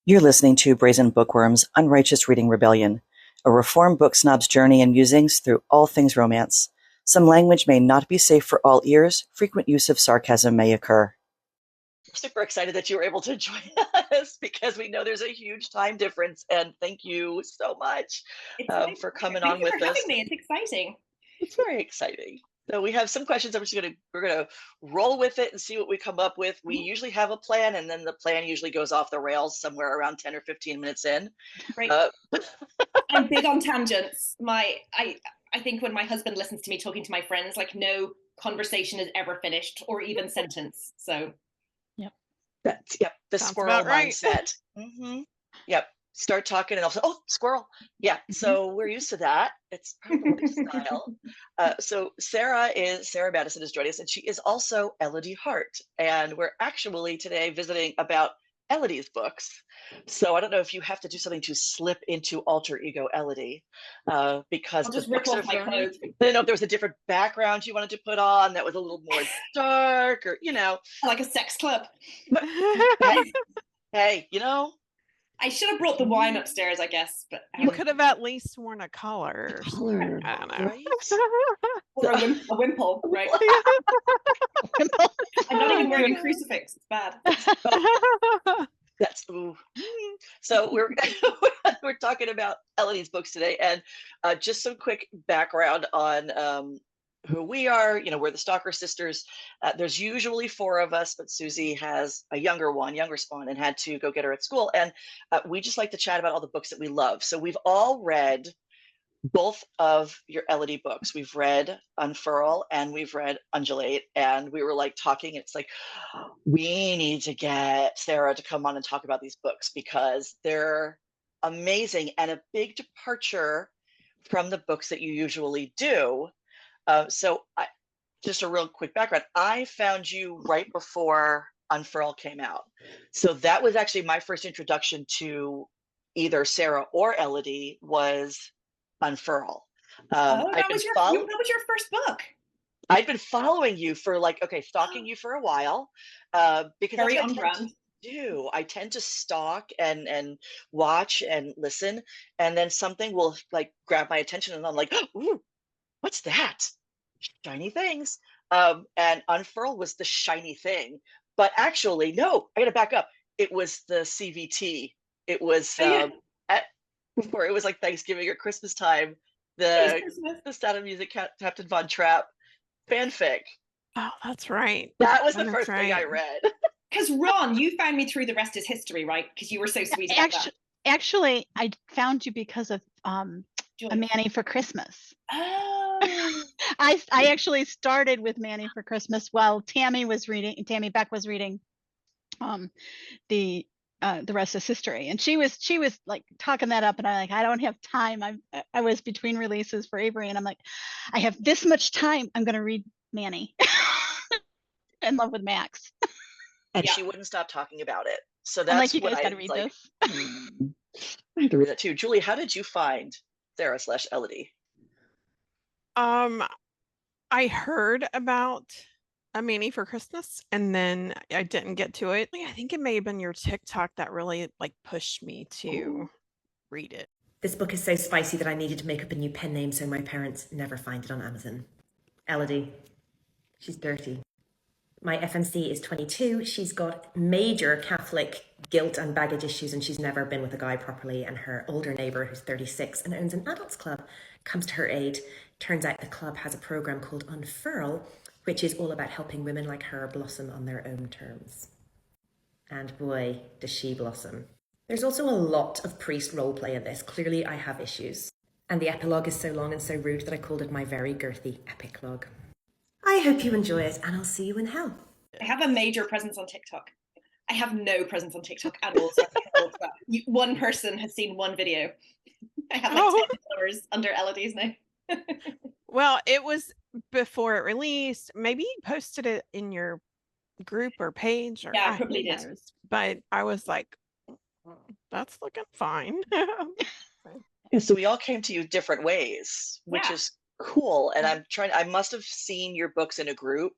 You're listening to Brayzen Bookworm's Unrighteous Reading Rebellion, a reformed book snob's journey and musings through all things romance. Some language may not be safe for all ears. Frequent use of sarcasm may occur. We're super excited that you were able to join us because we know there's a huge time difference, and thank you so much for coming on with us. Thank you for having me. It's exciting. It's very exciting. So we have some questions. We're gonna roll with it and see what we come up with. We usually have a plan, and then the plan usually goes off the rails somewhere around 10 or 15 minutes in. Great. I'm big on tangents. I think when my husband listens to me talking to my friends, like no conversation is ever finished or even sentence. So the Sounds squirrel right. mindset. Yep. Start talking and I'll say, oh, squirrel. Yeah. So we're used to that. It's probably style. So Sara Madderson is joining us, and she is also Elodie Hart. And we're actually today visiting about Elodie's books. So I don't know if you have to do something to slip into alter ego Elodie, because I'll just rip off my clothes. I didn't know if there was a different background you wanted to put on that was a little more dark, or like a sex club. Hey, I should have brought the wine upstairs, I guess. But you could have at least worn a collar. I don't know. Right? Or a wimple, right? I'm not even wearing a crucifix. It's bad. That's so we're we're talking about Elodie's books today, and just some quick background on who we are. We're the Stalker Sisters. There's usually four of us, but Susie has a younger spawn, and had to go get her at school. And we just like to chat about all the books that we love. So we've all read both of your Elodie books. We've read Unfurl and we've read Undulate, and we were like talking. It's like, we need to get Sara to come on and talk about these books because they're amazing and a big departure from the books that you usually do. So just a real quick background. I found you right before Unfurl came out. So that was actually my first introduction to either Sara or Elodie was Unfurl. That was your first book. I'd been following you for stalking you for a while, because Very that's on what I brand. do. I tend to stalk and watch and listen, and then something will grab my attention, and I'm like, ooh, what's that? Shiny things. And Unfurl was the shiny thing, but actually, no, I gotta back up. It was the CVT. It was before it was like Thanksgiving or Christmas time. The Sound of Music Captain Von Trapp fanfic. Oh, that's right. That was the first thing I read. Because Ron, you found me through The Rest is History, right? Because you were so sweet. Actually, I found you because of A Manny for Christmas. Oh. I actually started with Manny for Christmas while Tammy Beck was reading the Rest is History, and she was like talking that up, and I don't have time. I was between releases for Avery, and I'm like, I have this much time. I'm gonna read Manny. In love with Max. And she wouldn't stop talking about it. So that's like, you guys gotta read this. I have to read that too. Julie, how did you find Sara/Elodie? I heard about A Manny for Christmas, and then I didn't get to it. I think it may have been your TikTok that really pushed me to read it. This book is so spicy that I needed to make up a new pen name so my parents never find it on Amazon. Elodie. She's dirty. My FNC is 22. She's got major Catholic guilt and baggage issues, and she's never been with a guy properly. And her older neighbour, who's 36 and owns an adults club, comes to her aid. Turns out the club has a program called Unfurl, which is all about helping women like her blossom on their own terms. And boy, does she blossom. There's also a lot of priest roleplay in this. Clearly I have issues. And the epilogue is so long and so rude that I called it my very girthy epic-logue. I hope you enjoy it, and I'll see you in hell. I have a major presence on TikTok. I have no presence on TikTok at all. So one person has seen one video. I have 10 followers under Elodie's name. Well, it was before it released. Maybe you posted it in your group or page. Or I probably did. But I was like, that's looking fine. So we all came to you different ways, which is cool. And I must have seen your books in a group.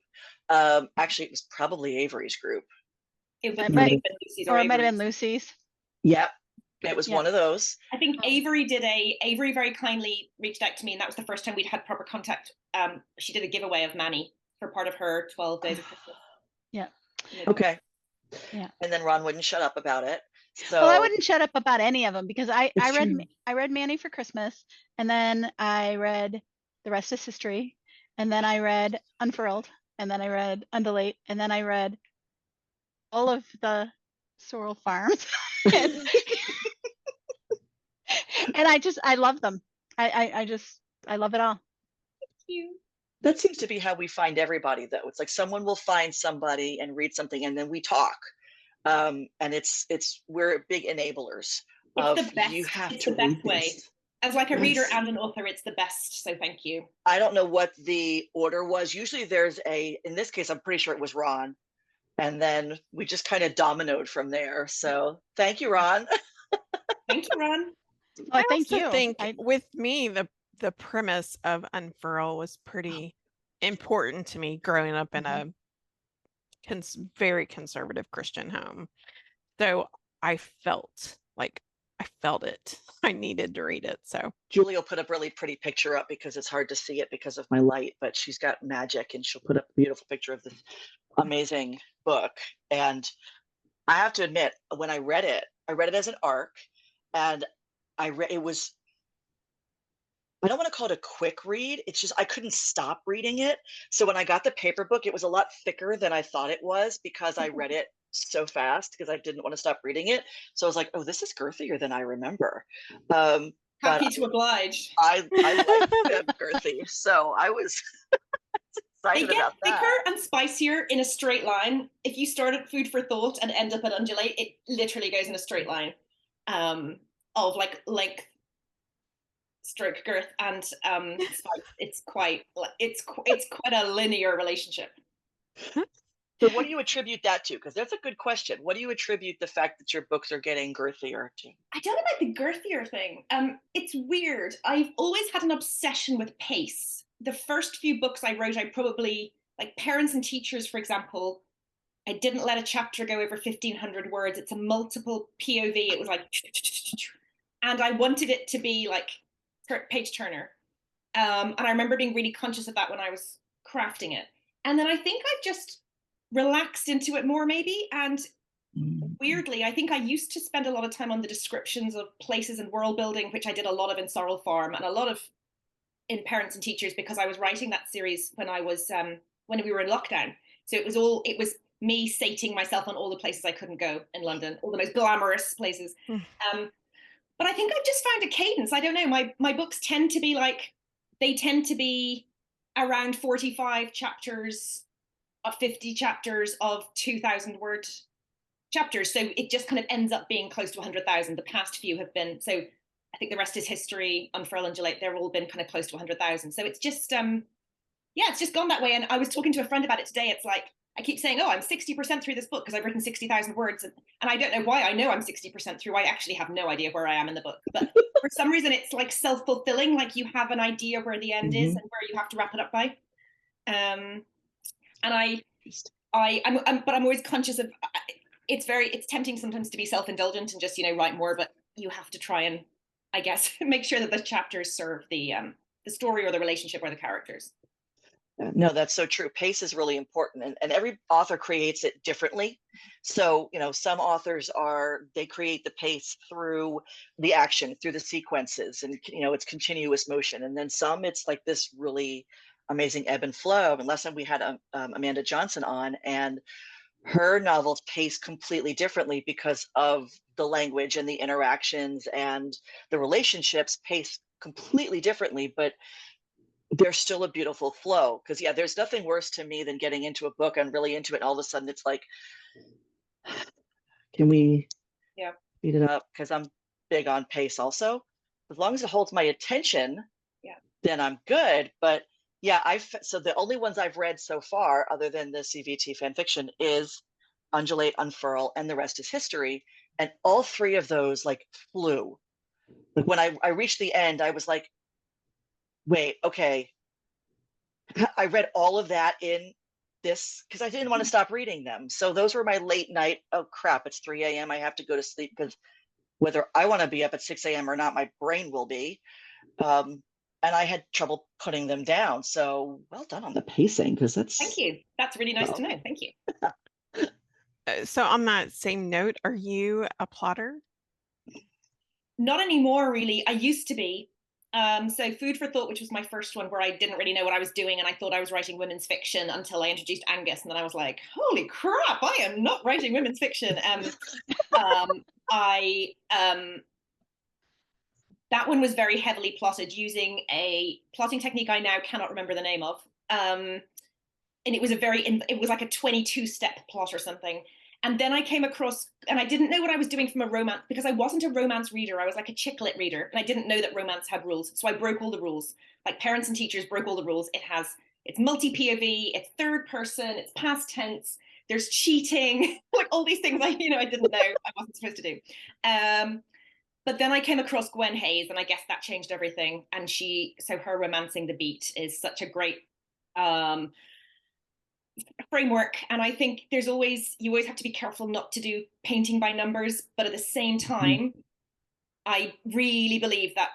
Actually, it was probably Avery's group. It might have been Lucy's, or it might have been Lucy's. Yep. It was Yeah. one of those. I think Avery very kindly reached out to me, and that was the first time we'd had proper contact. She did a giveaway of Manny for part of her 12 Days of Christmas. Yeah. Okay. Yeah. And then Ron wouldn't shut up about it. So Well, I wouldn't shut up about any of them because I true. read Manny for Christmas, and then I read The Rest is History, and then I read Unfurled, and then I read Undulate, and then I read all of the Sorrel Farms. and I love them. I love it all. Thank you. That seems to be how we find everybody, though. It's like someone will find somebody and read something, and then we talk. And we're big enablers of It's the best. You have it's to the best read way. this. As like a reader and an author, it's the best. So thank you. I don't know what the order was. Usually there's in this case, I'm pretty sure it was Ron. And then we just kind of dominoed from there. So thank you, Ron. Thank you, Ron. Oh, thank also you. think with me, the premise of Unfurl was pretty important to me growing up in a very conservative Christian home. So I felt it. I needed to read it. So Julie will put a really pretty picture up because it's hard to see it because of my light, but she's got magic and she'll put up a beautiful picture of this amazing book. And I have to admit, when I read it as an arc, and it was, I don't want to call it a quick read. It's just I couldn't stop reading it. So when I got the paper book, it was a lot thicker than I thought it was because I read it so fast because I didn't want to stop reading it. So I was like, oh, this is girthier than I remember. Happy to oblige. I like them girthy, so I was excited They get about that. thicker and spicier in a straight line. If you start at Food for Thought and end up at Undulate, it literally goes in a straight line of like length, stroke, girth, and spice. It's quite a linear relationship. So what do you attribute that to? Because that's a good question. What do you attribute the fact that your books are getting girthier to? I don't know about the girthier thing. It's weird. I've always had an obsession with pace. The first few books I wrote, I probably, like Parents and Teachers, for example, I didn't let a chapter go over 1,500 words. It's a multiple POV. It was like, and I wanted it to be like page turner. And I remember being really conscious of that when I was crafting it. And then I think I've just relaxed into it more maybe. And weirdly, I think I used to spend a lot of time on the descriptions of places and world building, which I did a lot of in Sorrel Farm and a lot of in Parents and Teachers, because I was writing that series when when we were in lockdown. So it was me sating myself on all the places I couldn't go in London, all the most glamorous places. But I think I've just found a cadence. I don't know. My books tend to be around 45 chapters of 50 chapters of 2,000 word chapters. So it just kind of ends up being close to 100,000. The past few have been, so I think The Rest is History, Unfurl, and Undulate, they've all been kind of close to 100,000. So it's just, it's just gone that way. And I was talking to a friend about it today. It's like, I keep saying, oh, I'm 60% through this book because I've written 60,000 words. And I don't know why I know I'm 60% through. I actually have no idea where I am in the book. But for some reason, it's like self-fulfilling, like you have an idea where the end is and where you have to wrap it up by. And I'm always conscious of, it's tempting sometimes to be self-indulgent and just, write more, but you have to try and, I guess, make sure that the chapters serve the story or the relationship or the characters. No, that's so true. Pace is really important, and every author creates it differently. So, some authors they create the pace through the action, through the sequences, and, it's continuous motion. And then some, it's like this really amazing ebb and flow. And last time we had Amanda Johnson on, and her novels pace completely differently because of the language and the interactions and the relationships pace completely differently, but there's still a beautiful flow. Because there's nothing worse to me than getting into a book and really into it, and all of a sudden it's like, can we speed it up? Because I'm big on pace also. As long as it holds my attention, then I'm good. But so the only ones I've read so far, other than the CVT fan fiction, is Undulate, Unfurl, and The Rest is History. And all three of those like flew. Like when I reached the end, I was like, wait, okay. I read all of that in this because I didn't want to stop reading them. So those were my late night, oh crap, it's 3 a.m. I have to go to sleep because whether I want to be up at 6 a.m. or not, my brain will be. And I had trouble putting them down. So well done on the pacing, because that's. Thank you. That's really nice to know. Thank you. So on that same note, are you a plotter? Not anymore, really. I used to be. So Food for Thought, which was my first one, where I didn't really know what I was doing, and I thought I was writing women's fiction until I introduced Angus, and then I was like, holy crap, I am not writing women's fiction. That one was very heavily plotted using a plotting technique I now cannot remember the name of. And it was it was like a 22-step plot or something. And then I came across, and I didn't know what I was doing from a romance, because I wasn't a romance reader. I was like a chick lit reader, and I didn't know that romance had rules. So I broke all the rules. Like Parents and Teachers broke all the rules. It's multi-POV, it's third person, it's past tense, there's cheating, like all these things I didn't know I wasn't supposed to do. But then I came across Gwen Hayes, and I guess that changed everything. And so her Romancing the Beat is such a great framework. And I think you always have to be careful not to do painting by numbers, but at the same time, I really believe that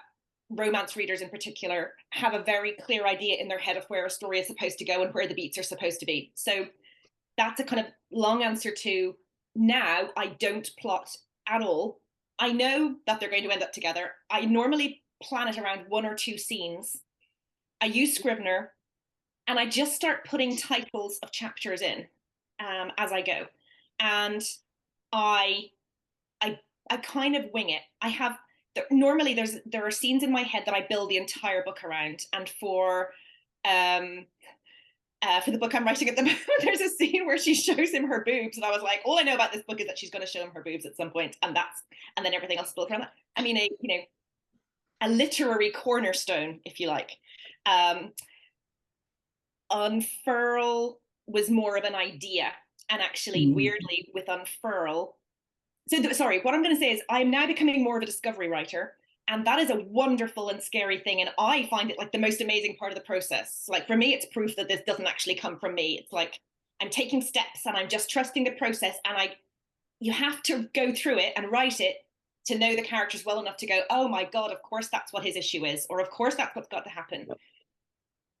romance readers in particular have a very clear idea in their head of where a story is supposed to go and where the beats are supposed to be. So that's a kind of long answer to, now I don't plot at all. I know that they're going to end up together. I normally plan it around 1 or 2 scenes. I use Scrivener, and I just start putting titles of chapters in as I go. And I kind of wing it. Normally there are scenes in my head that I build the entire book around. And for the book I'm writing at the moment, there's a scene where she shows him her boobs, and I was like, all I know about this book is that she's going to show him her boobs at some point, and then everything else is built around that. I mean, a literary cornerstone, if you like. Unfurl was more of an idea, and actually, weirdly, with Unfurl. Sorry, what I'm going to say is I'm now becoming more of a discovery writer. And that is a wonderful and scary thing. And I find it like the most amazing part of the process. Like for me, it's proof that this doesn't actually come from me. It's like I'm taking steps and I'm just trusting the process. And you have to go through it and write it to know the characters well enough to go, oh my God, of course that's what his issue is. Or of course that's what's got to happen.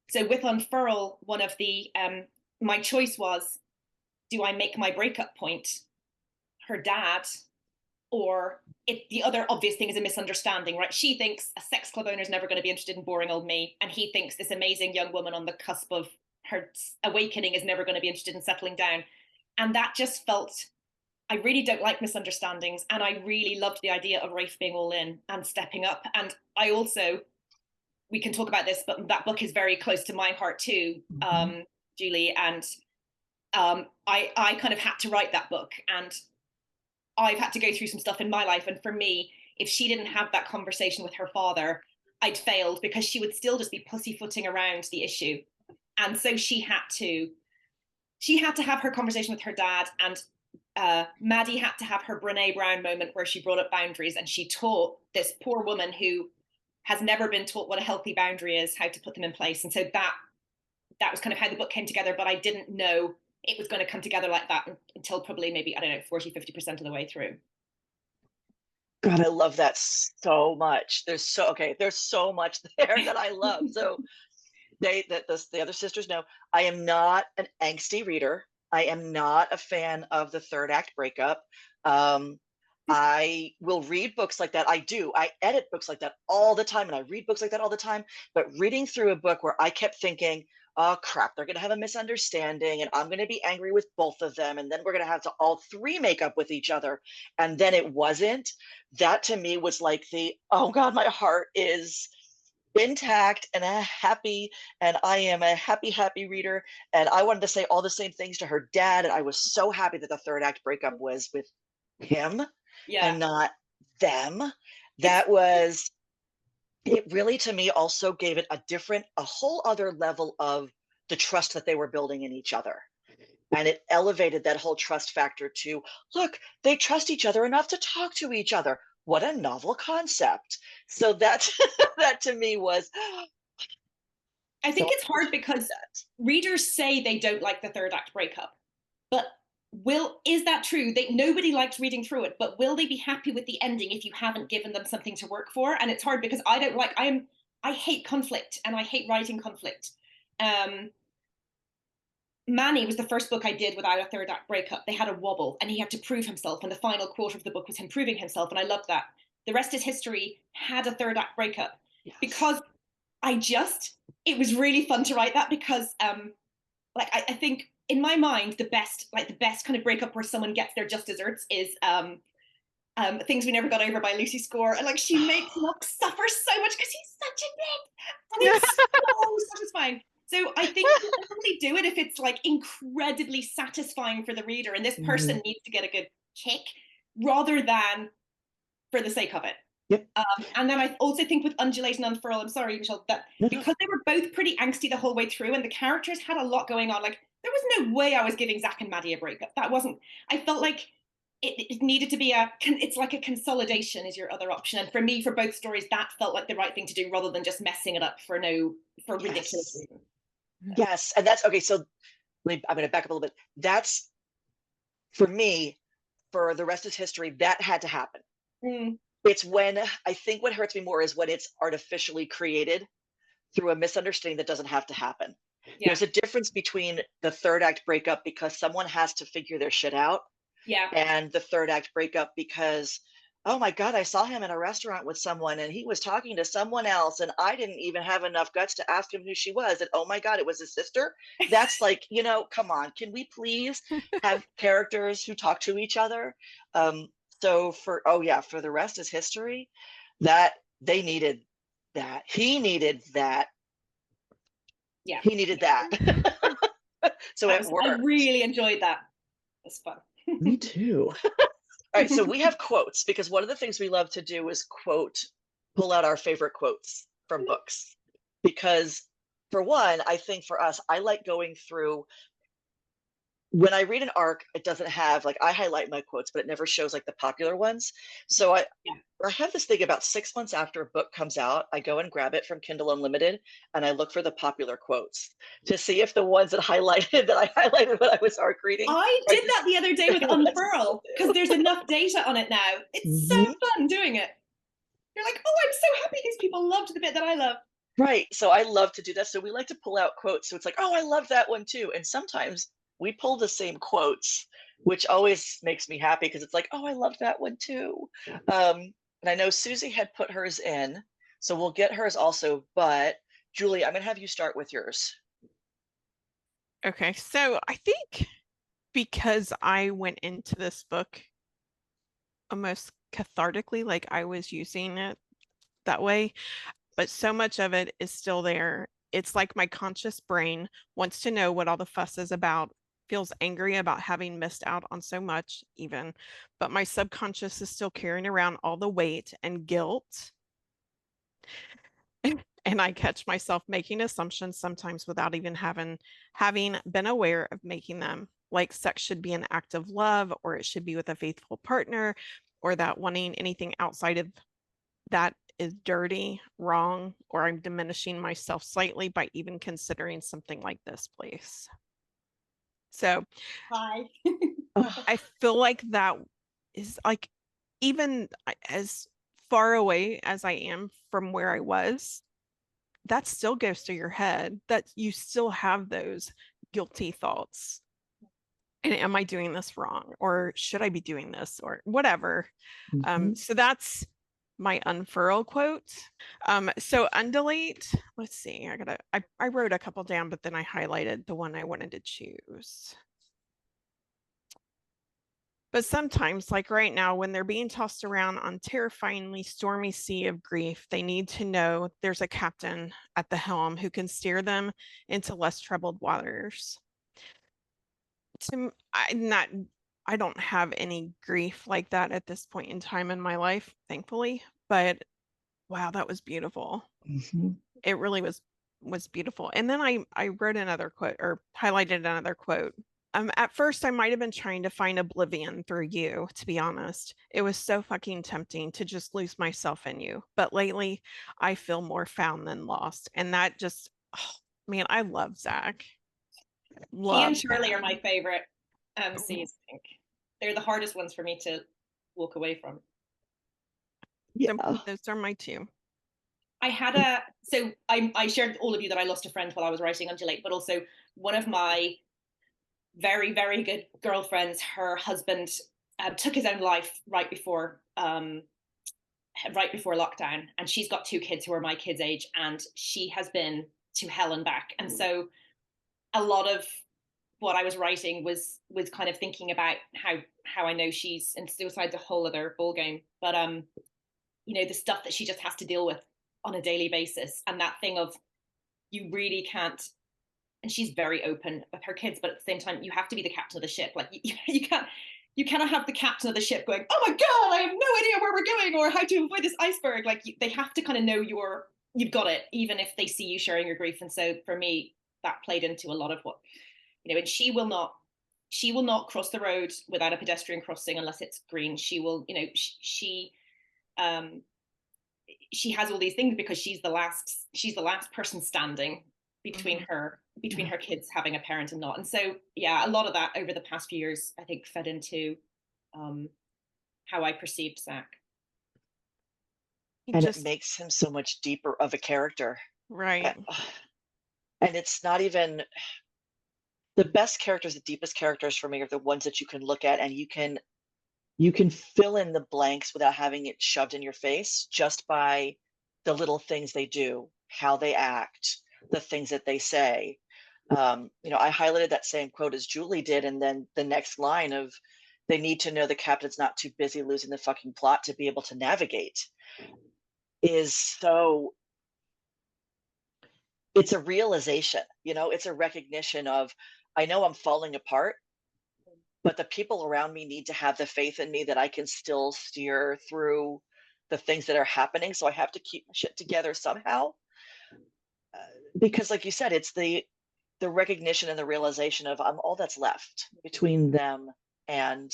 So with Unfurl, one of the, my choice was, do I make my breakup point her dad? Or the other obvious thing is a misunderstanding, right? She thinks a sex club owner is never going to be interested in boring old me. And he thinks this amazing young woman on the cusp of her awakening is never going to be interested in settling down. And that just felt, I really don't like misunderstandings. And I really loved the idea of Rafe being all in and stepping up. And I also, we can talk about this, but that book is very close to my heart too, Julie. And I kind of had to write that book. And I've had to go through some stuff in my life. And for me, if she didn't have that conversation with her father, I'd failed, because she would still just be pussyfooting around the issue. And so she had to have her conversation with her dad. And Maddie had to have her Brene Brown moment where she brought up boundaries, and she taught this poor woman who has never been taught what a healthy boundary is, how to put them in place. And so that was kind of how the book came together, but I didn't know it was going to come together like that until probably maybe, I don't know, 40-50% of the way through. God, I love that so much. There's so much there that I love. So the other sisters know I am not an angsty reader. I am not a fan of the third act breakup. I will read books like that. I do. I edit books like that all the time, and I read books like that all the time. But reading through a book where I kept thinking, oh crap, they're going to have a misunderstanding, and I'm going to be angry with both of them, and then we're going to have to all 3 make up with each other, and then it wasn't. That to me was like oh God, my heart is intact and happy, and I am a happy reader, and I wanted to say all the same things to her dad, and I was so happy that the third act breakup was with him and not them. It really, to me, also gave it a whole other level of the trust that they were building in each other. And it elevated that whole trust factor to, look, they trust each other enough to talk to each other. What a novel concept. So that to me was, I think it's hard because readers say they don't like the third act breakup, but is that true? Nobody likes reading through it, but will they be happy with the ending if you haven't given them something to work for? And it's hard because I hate conflict, and I hate writing conflict. Manny was the first book I did without a third act breakup. They had a wobble and he had to prove himself, and the final quarter of the book was him proving himself, and I loved that. The Rest is History had a third act breakup. Yes. Because it was really fun to write that, because I think in my mind the best kind of breakup where someone gets their just desserts is Things We Never Got Over by Lucy Score, and like she makes Locke suffer so much because he's such a dick, and it's so satisfying. So I think you can only do it if it's like incredibly satisfying for the reader, and this person needs to get a good kick rather than for the sake of it. Yep. And then I also think with Undulate and Unfurl, I'm sorry, Michelle, that because they were both pretty angsty the whole way through, and the characters had a lot going on, like there was no way I was giving Zach and Maddie a breakup. I felt like it needed to be it's like a consolidation is your other option. And for me, for both stories, that felt like the right thing to do rather than just messing it up for ridiculous reasons. Yes. And that's okay. So I'm going to back up a little bit. That's for me, for The Rest is History, that had to happen. It's when I think what hurts me more is when it's artificially created through a misunderstanding that doesn't have to happen. Yeah. There's a difference between the third act breakup because someone has to figure their shit out. Yeah. And the third act breakup because, oh my God, I saw him in a restaurant with someone and he was talking to someone else and I didn't even have enough guts to ask him who she was. And oh my God, it was his sister. That's like, come on, can we please have characters who talk to each other? So for The Rest is History, that they needed that. He needed that. Yeah. He needed that. So it worked. I really enjoyed that. It's fun. Me too. All right, so we have quotes because one of the things we love to do is pull out our favorite quotes from books. Because for one, I think for us, I like going through, when I read an arc, it doesn't have, like, I highlight my quotes, but it never shows like the popular ones. So I have this thing about 6 months after a book comes out, I go and grab it from Kindle Unlimited and I look for the popular quotes to see if the ones that I highlighted when I was arc reading. I did that the other day with Unfurl because there's enough data on it now. It's so fun doing it. You're like, oh, I'm so happy these people loved the bit that I love. Right. So I love to do that. So we like to pull out quotes. So it's like, oh, I love that one too. And sometimes we pull the same quotes, which always makes me happy because it's like, oh, I love that one too. And I know Susie had put hers in, so we'll get hers also. But Julie, I'm going to have you start with yours. Okay, so I think because I went into this book almost cathartically, like I was using it that way, but so much of it is still there. It's like my conscious brain wants to know what all the fuss is about, feels angry about having missed out on so much even, but my subconscious is still carrying around all the weight and guilt. And I catch myself making assumptions sometimes without even having been aware of making them, like sex should be an act of love, or it should be with a faithful partner, or that wanting anything outside of that is dirty, wrong, or I'm diminishing myself slightly by even considering something like this place. So I feel like that is like, even as far away as I am from where I was, that still goes to your head, that you still have those guilty thoughts. And am I doing this wrong? Or should I be doing this? Or whatever. So that's my Unfurl quote. So Undulate, let's see, I wrote a couple down, but then I highlighted the one I wanted to choose. But sometimes, like right now, when they're being tossed around on terrifyingly stormy sea of grief, they need to know there's a captain at the helm who can steer them into less troubled waters. I don't have any grief like that at this point in time in my life, thankfully, but wow, that was beautiful. It really was beautiful. And then I wrote another quote, or highlighted another quote. At first, I might have been trying to find oblivion through you, to be honest. It was so fucking tempting to just lose myself in you. But lately, I feel more found than lost. And that just, man, I love Zach. He and Shirley are my favorite. C's, I think. They're the hardest ones for me to walk away from. Yeah. Those are my two. I had so I shared with all of you that I lost a friend while I was writing Undulate, but also one of my very, very good girlfriends, her husband took his own life right before lockdown, and she's got 2 kids who are my kids' age, and she has been to hell and back. And so a lot of what I was writing was kind of thinking about how I know she's, and suicide's a whole other ballgame, but the stuff that she just has to deal with on a daily basis, and that thing of you really can't, and she's very open with her kids, but at the same time you have to be the captain of the ship. Like you cannot have the captain of the ship going, oh my god, I have no idea where we're going or how to avoid this iceberg. Like they have to kind of know you've got it, even if they see you sharing your grief. And so for me, that played into a lot of what, and she will not cross the road without a pedestrian crossing unless it's green. She will, she has all these things because she's the last person standing between her kids having a parent and not. And so yeah, a lot of that over the past few years I think fed into how I perceived Zach. And it makes him so much deeper of a character, right? And it's not even the best characters. The deepest characters for me are the ones that you can look at and you can fill in the blanks without having it shoved in your face, just by the little things they do, how they act, the things that they say. I highlighted that same quote as Julie did, and then the next line of, they need to know the captain's not too busy losing the fucking plot to be able to navigate, is so, it's a realization, it's a recognition of, I know I'm falling apart, but the people around me need to have the faith in me that I can still steer through the things that are happening. So I have to keep my shit together somehow. Because like you said, it's the recognition and the realization of I'm all that's left between them and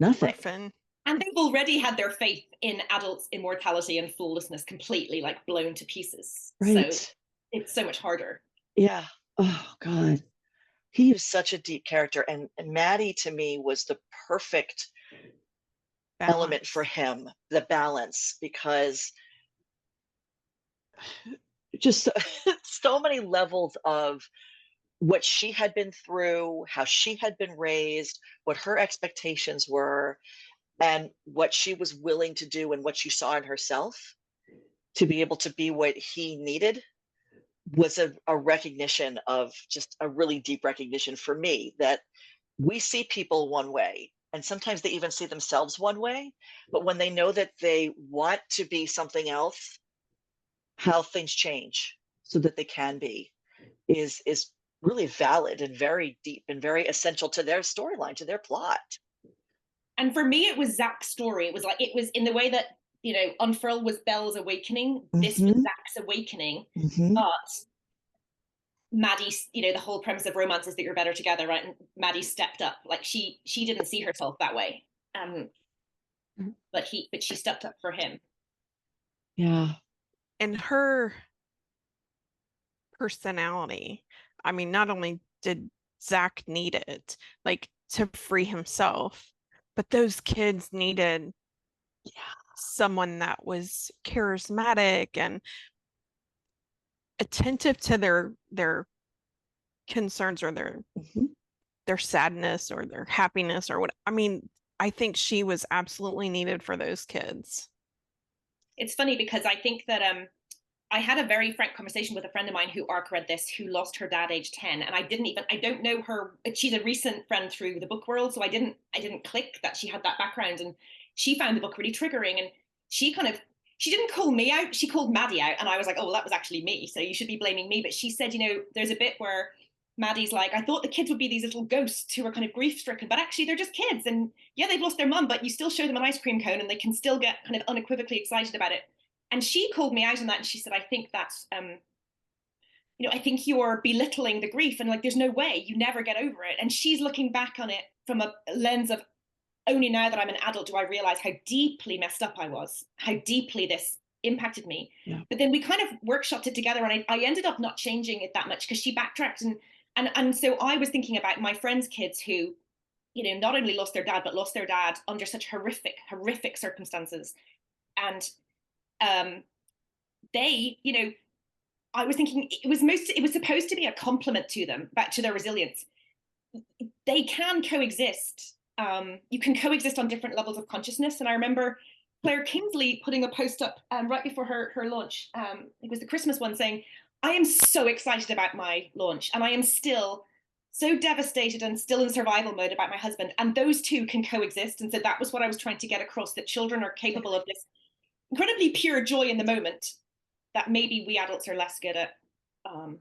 nothing. Orphan. And they've already had their faith in adults' immortality and flawlessness completely like blown to pieces. Right. So it's so much harder. Yeah. Oh God. He was such a deep character, and Maddie to me was the perfect element for him, the balance, because just so many levels of what she had been through, how she had been raised, what her expectations were, and what she was willing to do and what she saw in herself to be able to be what he needed, was a recognition of, just a really deep recognition for me, that we see people one way, and sometimes they even see themselves one way, but when they know that they want to be something else, how things change so that they can be is really valid and very deep and very essential to their storyline, to their plot. And for me, it was Zach's story. It was in the way that, Unfurl was Belle's awakening. This was Zach's awakening. But Maddie, the whole premise of romance is that you're better together, right? And Maddie stepped up. Like she didn't see herself that way. But she stepped up for him. Yeah. And her personality, I mean, not only did Zach need it, like, to free himself, but those kids needed someone that was charismatic and attentive to their concerns or their sadness or their happiness or what. I mean, I think she was absolutely needed for those kids. It's funny because I think that I had a very frank conversation with a friend of mine who arc read this, who lost her dad age 10. And I don't know her. She's a recent friend through the book world. So I didn't click that she had that background, and she found the book really triggering. And she didn't call me out. She called Maddie out. And I was like, oh, well, that was actually me. So you should be blaming me. But she said, there's a bit where Maddie's like, I thought the kids would be these little ghosts who are kind of grief stricken, but actually they're just kids. And yeah, they've lost their mum, but you still show them an ice cream cone and they can still get kind of unequivocally excited about it. And she called me out on that, and she said, I think that's, I think you're belittling the grief, and like, there's no way, you never get over it. And she's looking back on it from a lens of, only now that I'm an adult do I realize how deeply messed up I was, how deeply this impacted me. Yeah. But then we kind of workshopped it together, and I ended up not changing it that much because she backtracked. And so I was thinking about my friends' kids who not only lost their dad, but lost their dad under such horrific circumstances. And they, I was thinking it was supposed to be a compliment to them, back to their resilience. They can coexist. You can coexist on different levels of consciousness. And I remember Claire Kingsley putting a post up right before her launch. It was the Christmas one, saying, I am so excited about my launch, and I am still so devastated and still in survival mode about my husband. And those two can coexist. And so that was what I was trying to get across, that children are capable of this incredibly pure joy in the moment that maybe we adults are less good at.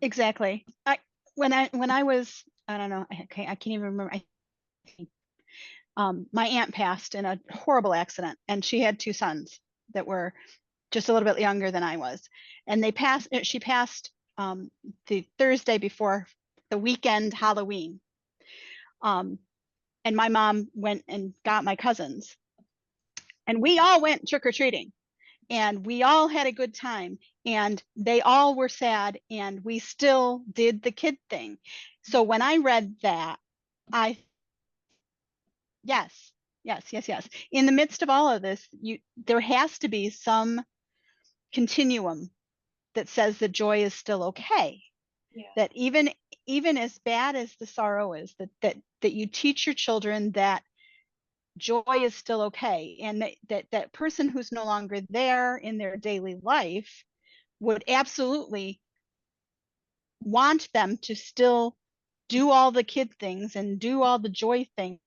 Exactly. When I was, I don't know, I can't even remember. My aunt passed in a horrible accident, and she had two sons that were just a little bit younger than I was. And she passed the Thursday before the weekend Halloween. And my mom went and got my cousins, and we all went trick-or-treating, and we all had a good time, and they all were sad, and we still did the kid thing. So when I read that, yes. In the midst of all of this, there has to be some continuum that says the joy is still okay. Yeah. That even as bad as the sorrow is, that you teach your children that joy is still okay, and that person who's no longer there in their daily life would absolutely want them to still do all the kid things and do all the joy things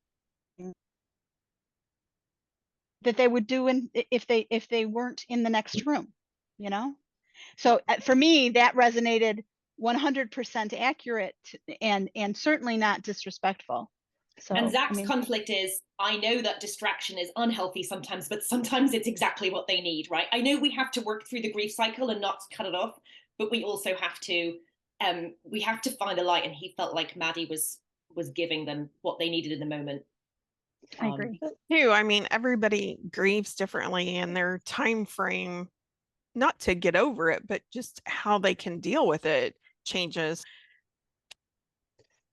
that they would do if they weren't in the next room, So for me, that resonated 100% accurate and certainly not disrespectful. So, and Zach's conflict is, I know that distraction is unhealthy sometimes, but sometimes it's exactly what they need, right? I know we have to work through the grief cycle and not cut it off, but we also have to find a light. And he felt like Maddie was giving them what they needed in the moment. I agree. Too. I mean, everybody grieves differently, and their time frame, not to get over it, but just how they can deal with it changes.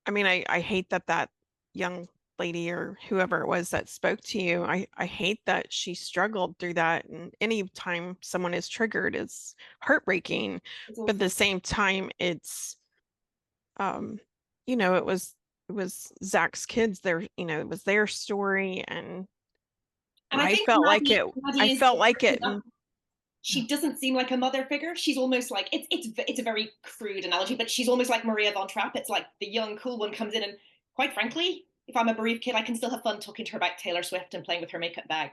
I mean, I hate that young lady or whoever it was that spoke to you, I hate that she struggled through that. And anytime someone is triggered, it's heartbreaking. But at the same time, it's, it was Zach's kids, it was their story. And I felt like it. She doesn't seem like a mother figure. She's almost like, it's a very crude analogy, but she's almost like Maria von Trapp. It's like the young, cool one comes in, and quite frankly, if I'm a bereaved kid, I can still have fun talking to her about Taylor Swift and playing with her makeup bag.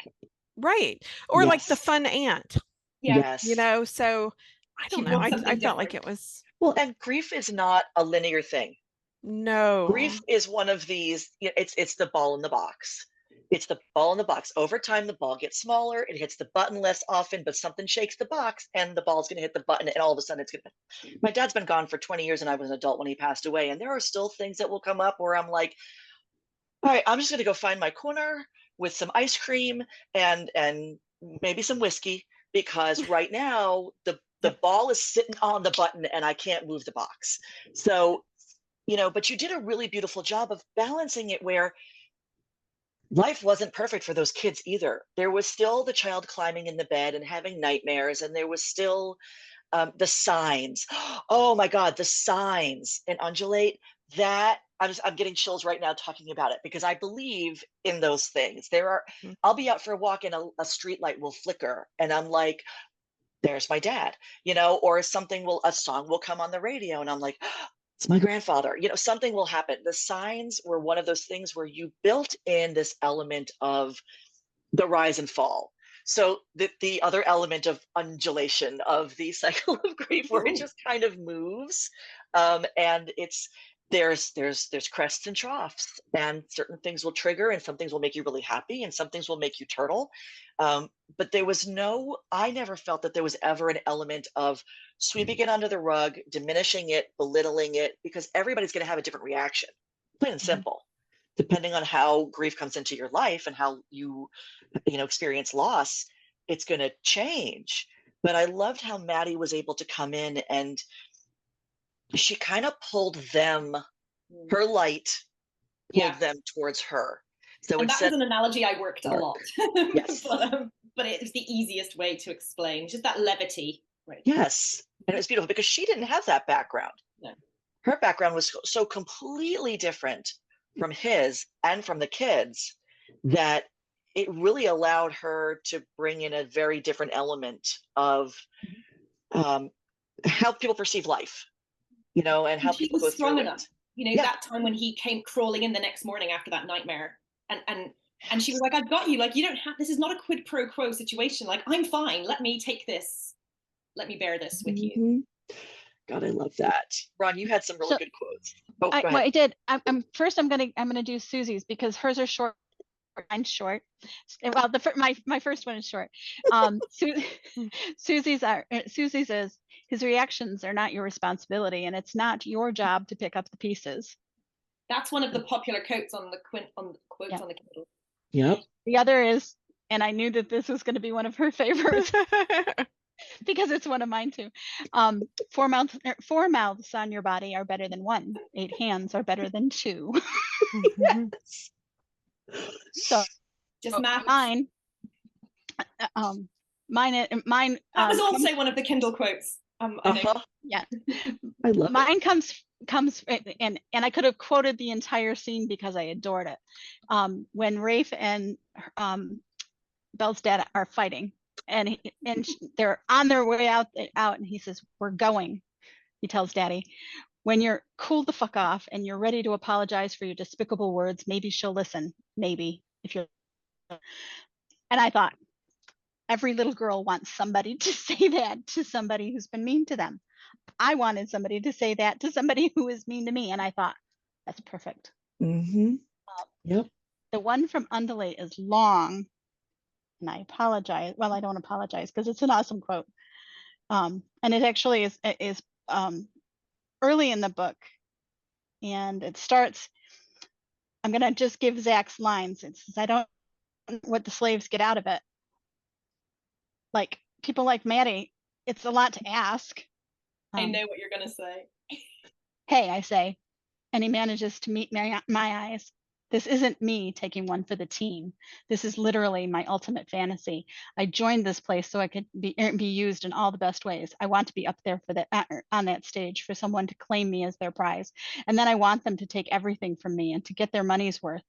Right. Or yes. Like the fun aunt. Yes. So I don't know. I felt like it was. Well, and grief is not a linear thing. No. Grief is one of these, it's the ball in the box. It's the ball in the box. Over time, the ball gets smaller. It hits the button less often, but something shakes the box and the ball's going to hit the button. And all of a sudden it's going to, my dad's been gone for 20 years and I was an adult when he passed away. And there are still things that will come up where I'm like, all right, I'm just going to go find my corner with some ice cream and maybe some whiskey, because right now the ball is sitting on the button and I can't move the box. So, but you did a really beautiful job of balancing it where life wasn't perfect for those kids either. There was still the child climbing in the bed and having nightmares, and there was still the signs. Oh my God, the signs in Undulate, that I'm getting chills right now talking about it, because I believe in those things. I'll be out for a walk and a street light will flicker and I'm like, there's my dad, or a song will come on the radio and I'm like, it's my grandfather, something will happen. The signs were one of those things where you built in this element of the rise and fall. So the other element of undulation of the cycle of grief, where it just kind of moves. And there's crests and troughs, and certain things will trigger and some things will make you really happy and some things will make you turtle. But I never felt that there was ever an element of sweeping it under the rug, diminishing it, belittling it, because everybody's going to have a different reaction, plain and simple, depending on how grief comes into your life and how you experience loss. It's going to change. But I loved how Maddie was able to come in and she kind of pulled her light pulled them towards her. So and that was an analogy I worked a lot. Yes. but it was the easiest way to explain, just that levity. Right. Yes. And it was beautiful because she didn't have that background. No. Her background was so completely different from his and from the kids that it really allowed her to bring in a very different element of how people perceive life, and how people go strong through enough. it. That time when he came crawling in the next morning after that nightmare, and she was like, "I've got you. Like, you don't have. This is not a quid pro quo situation. Like, I'm fine. Let me take this. Let me bear this with you." God, I love that. Ron, you had some really good quotes. Oh, go ahead. Well, I did. I'm gonna do Susie's because hers are short. Mine's short. Well, my first one is short. Susie's is, his reactions are not your responsibility, and it's not your job to pick up the pieces. That's one of the popular quotes on the quotes on the Kindle. Yep. The other is, and I knew that this was going to be one of her favorites because it's one of mine too. 4 mouths on your body are better than 1. 8 hands are better than 2. Yes. So just mine. Mine. That was also one of the Kindle quotes. Yeah, I love mine comes and I could have quoted the entire scene because I adored it. When Rafe and Belle's dad are fighting, and they're on their way out, and he says, "We're going." He tells Daddy, "When you're cooled the fuck off and you're ready to apologize for your despicable words, maybe she'll listen. Maybe, if you're." And I thought, every little girl wants somebody to say that to somebody who's been mean to them. I wanted somebody to say that to somebody who is mean to me, and I thought, that's perfect. Yep. The one from Undulate is long, and I apologize. Well, I don't apologize because it's an awesome quote. And it actually is early in the book, and it starts. I'm gonna just give Zach's lines. It says, "I don't know what the slaves get out of it. Like people like Maddie, it's a lot to ask." I know what you're gonna say. "Hey," I say, and he manages to meet my eyes. "This isn't me taking one for the team. This is literally my ultimate fantasy. I joined this place so I could be used in all the best ways. I want to be up there for that on that stage for someone to claim me as their prize. And then I want them to take everything from me and to get their money's worth.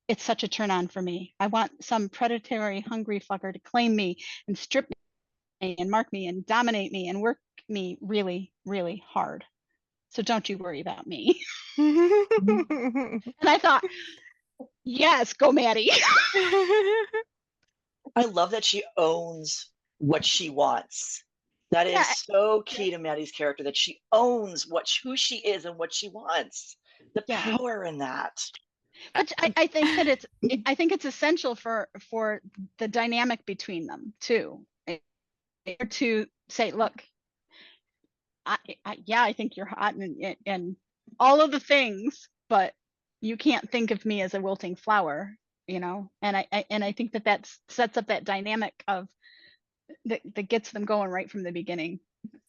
It's such a turn on for me. I want some predatory, hungry fucker to claim me and strip me and mark me and dominate me and work me really, really hard. So don't you worry about me." And I thought, yes, go Maddie. I love that she owns what she wants. That is so key to Maddie's character, that she owns who she is and what she wants. The power in that. But I think that it's essential for the dynamic between them too. To say, look, I think you're hot and all of the things, but you can't think of me as a wilting flower, And I think that sets up that dynamic of that gets them going right from the beginning.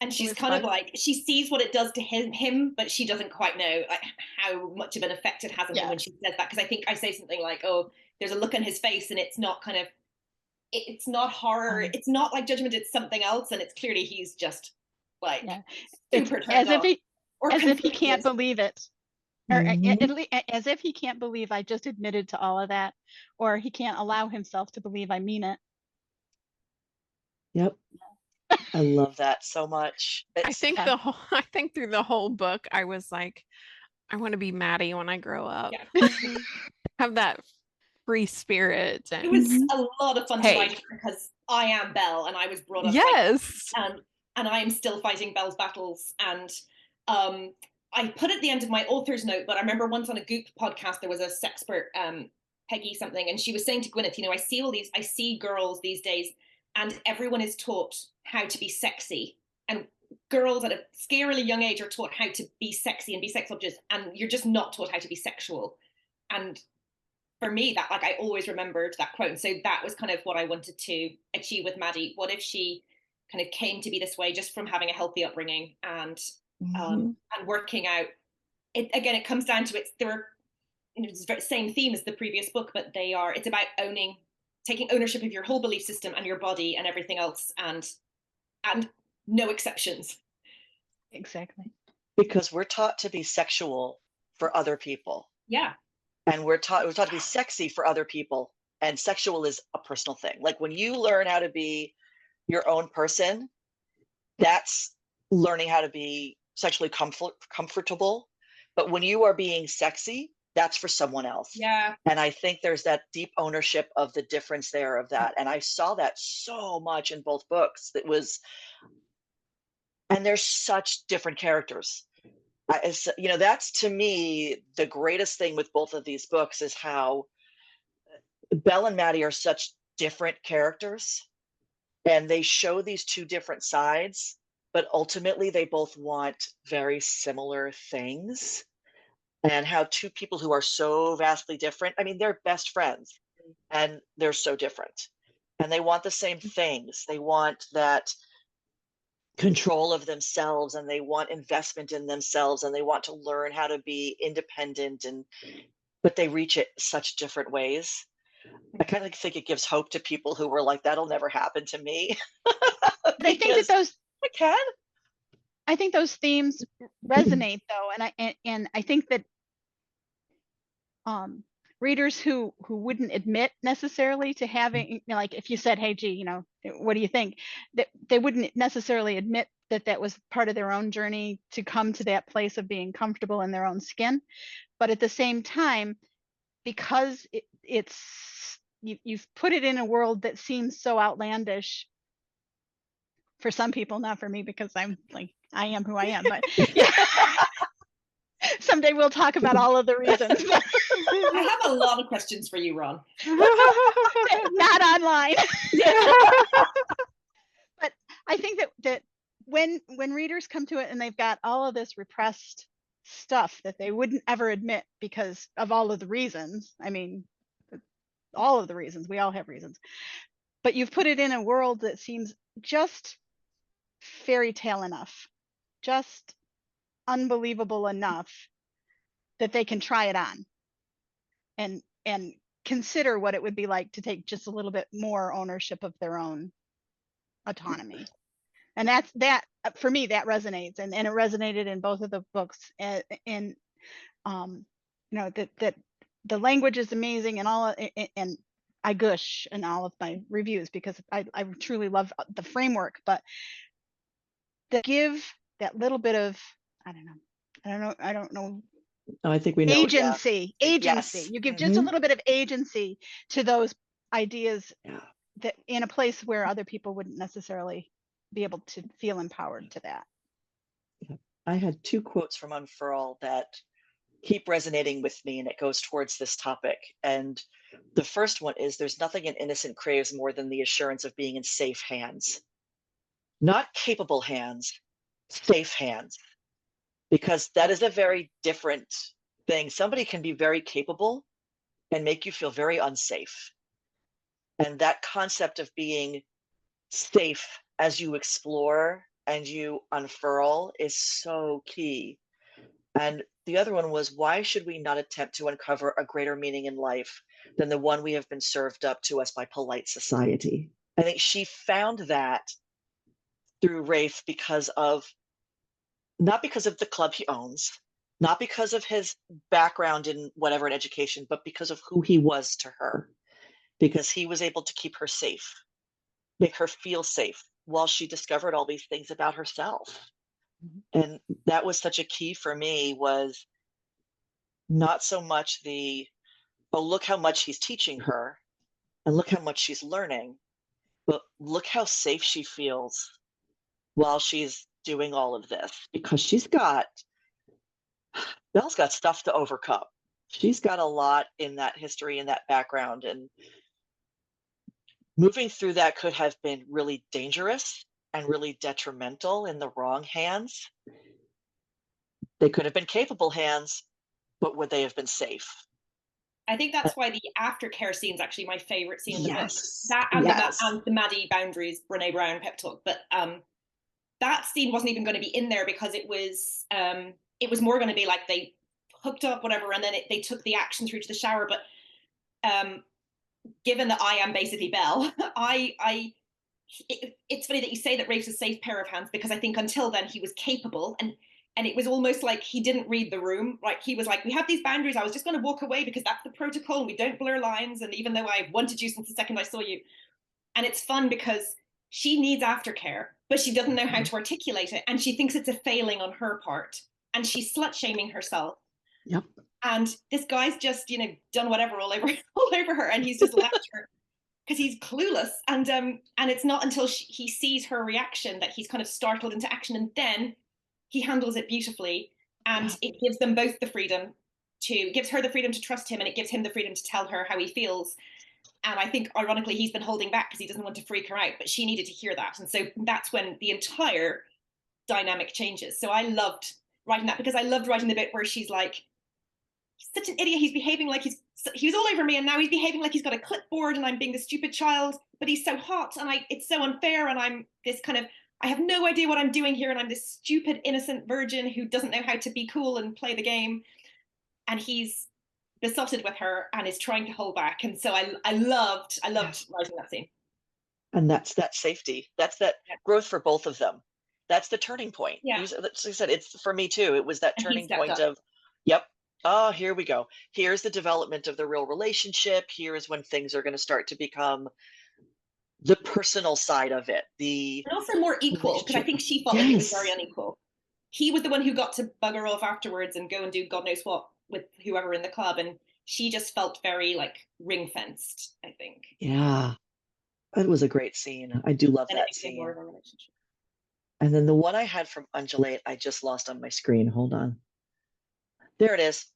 And she's kind of like, she sees what it does to him, but she doesn't quite know how much of an effect it has on him when she says that. Because I think I say something like, "Oh, there's a look on his face," and it's not kind of, it's not horror, it's not like judgment, it's something else, and it's clearly he's just like super turned on. As if he can't believe it. Or as if he can't believe I just admitted to all of that, or he can't allow himself to believe I mean it. Yep. I love that so much. I think through the whole book, I was like, I want to be Maddie when I grow up. Have that free spirit. And it was a lot of fun to write because I am Belle and I was brought up and I am still fighting Belle's battles. And I put at the end of my author's note, but I remember once on a Goop podcast, there was a sexpert, Peggy something, and she was saying to Gwyneth, I see girls these days and everyone is taught how to be sexy, and girls at a scarily young age are taught how to be sexy and be sex objects, and you're just not taught how to be sexual. And for me, that I always remembered that quote. And so that was kind of what I wanted to achieve with Maddie. What if she kind of came to be this way just from having a healthy upbringing and working out? It comes down to there are it's the same theme as the previous book, but it's about taking ownership of your whole belief system and your body and everything else, and no exceptions. Exactly. Because we're taught to be sexual for other people. Yeah. And we're taught to be sexy for other people. And sexual is a personal thing. Like when you learn how to be your own person, that's learning how to be sexually comfortable. But when you are being sexy, that's for someone else. Yeah. And I think there's that deep ownership of the difference there of that. And I saw that so much in both books. And there's such different characters. That's to me the greatest thing with both of these books is how Belle and Maddie are such different characters, and they show these two different sides, but ultimately they both want very similar things. And how two people who are so vastly different, I mean, they're best friends and they're so different, and they want the same things. They want that control of themselves, and they want investment in themselves, and they want to learn how to be independent, but they reach it such different ways. I kind of think it gives hope to people who were like, that'll never happen to me. I think that I think those themes resonate though, and I think that readers who wouldn't admit necessarily to having, like if you said, hey, gee, what do you think, that they wouldn't necessarily admit that was part of their own journey to come to that place of being comfortable in their own skin. But at the same time, because you've put it in a world that seems so outlandish for some people, not for me, because I'm like, I am who I am, but yeah. Someday we'll talk about all of the reasons. I have a lot of questions for you, Ron. Not online. But I think that when readers come to it and they've got all of this repressed stuff that they wouldn't ever admit because of all of the reasons, I mean, all of the reasons, we all have reasons, but you've put it in a world that seems just fairy tale enough, just unbelievable enough that they can try it on and consider what it would be like to take just a little bit more ownership of their own autonomy. And that for me, that resonates, and it resonated in both of the books. And that the language is amazing, and I gush in all of my reviews because I truly love the framework, but to give that little bit of, I don't know. I think we know. Agency. Yes. You give just a little bit of agency to those ideas that in a place where other people wouldn't necessarily be able to feel empowered to that. I had two quotes from Unfurl that keep resonating with me, and it goes towards this topic. And the first one is, there's nothing an innocent craves more than the assurance of being in safe hands. Not capable hands, safe hands. Because that is a very different thing. Somebody can be very capable and make you feel very unsafe. And that concept of being safe as you explore and you unfurl is so key. And the other one was, why should we not attempt to uncover a greater meaning in life than the one we have been served up to us by polite society? I think she found that through Rafe not because of the club he owns, not because of his background in whatever in education, but because of who he was to her, because he was able to keep her safe, make her feel safe while she discovered all these things about herself. And that was such a key for me, was not so much look how much he's teaching her and look how much she's learning, but look how safe she feels while she's doing all of this, because Belle's got stuff to overcome. She's got a lot in that history and that background, and moving through that could have been really dangerous and really detrimental in the wrong hands. They could have been capable hands, but would they have been safe? I think that's why the aftercare scene is actually my favorite scene in the book. That and the Maddie Boundaries, Brene Brown pep talk. But that scene wasn't even going to be in there because it was more going to be like they hooked up, whatever, and then they took the action through to the shower. But given that I am basically Belle, it's funny that you say that Rafe's a safe pair of hands, because I think until then he was capable, and it was almost like he didn't read the room. Like, he was like, we have these boundaries, I was just going to walk away because that's the protocol, and we don't blur lines, and even though I wanted you since the second I saw you. And it's fun because she needs aftercare, but she doesn't know how to articulate it, and she thinks it's a failing on her part, and she's slut shaming herself. Yep. And this guy's just, done whatever all over her, and he's just left her because he's clueless. And it's not until he sees her reaction that he's kind of startled into action, and then he handles it beautifully, and it gives them both the freedom gives her the freedom to trust him, and it gives him the freedom to tell her how he feels. And I think, ironically, he's been holding back because he doesn't want to freak her out, but she needed to hear that. And so that's when the entire dynamic changes. So I loved writing that, because I loved writing the bit where she's like, he's such an idiot, he's behaving like he was all over me, and now he's behaving like he's got a clipboard, and I'm being the stupid child, but he's so hot, and it's so unfair, and I'm this kind of, I have no idea what I'm doing here, and I'm this stupid, innocent virgin who doesn't know how to be cool and play the game. And he's besotted with her and is trying to hold back. And so I loved writing that scene. And that's that safety. That's that growth for both of them. That's the turning point. Yeah. Like I said, it's for me too. It was that turning point up. of, yep. Oh, here we go. Here's the development of the real relationship. Here's when things are going to start to become the personal side of it. And also more equal, because I think she felt like it was very unequal. He was the one who got to bugger off afterwards and go and do God knows what with whoever in the club, and she just felt very like ring fenced, I think. Yeah, it was a great scene. I do love that scene. More of a relationship. And then the one I had from Undulate, I just lost on my screen. Hold on. There it is.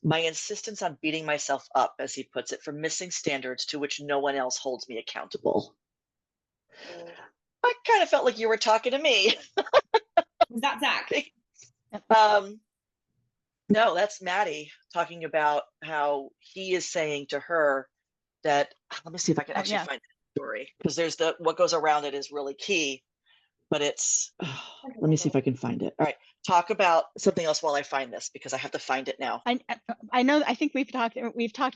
My insistence on beating myself up, as he puts it, for missing standards to which no one else holds me accountable. I kind of felt like you were talking to me. Was that Zach? No, that's Maddie talking about how he is saying to her that, let me see if I can actually find the story, because there's what goes around it is really key, but it's, let me see if I can find it. All right. Talk about something else while I find this, because I have to find it now. I know, I think we've talked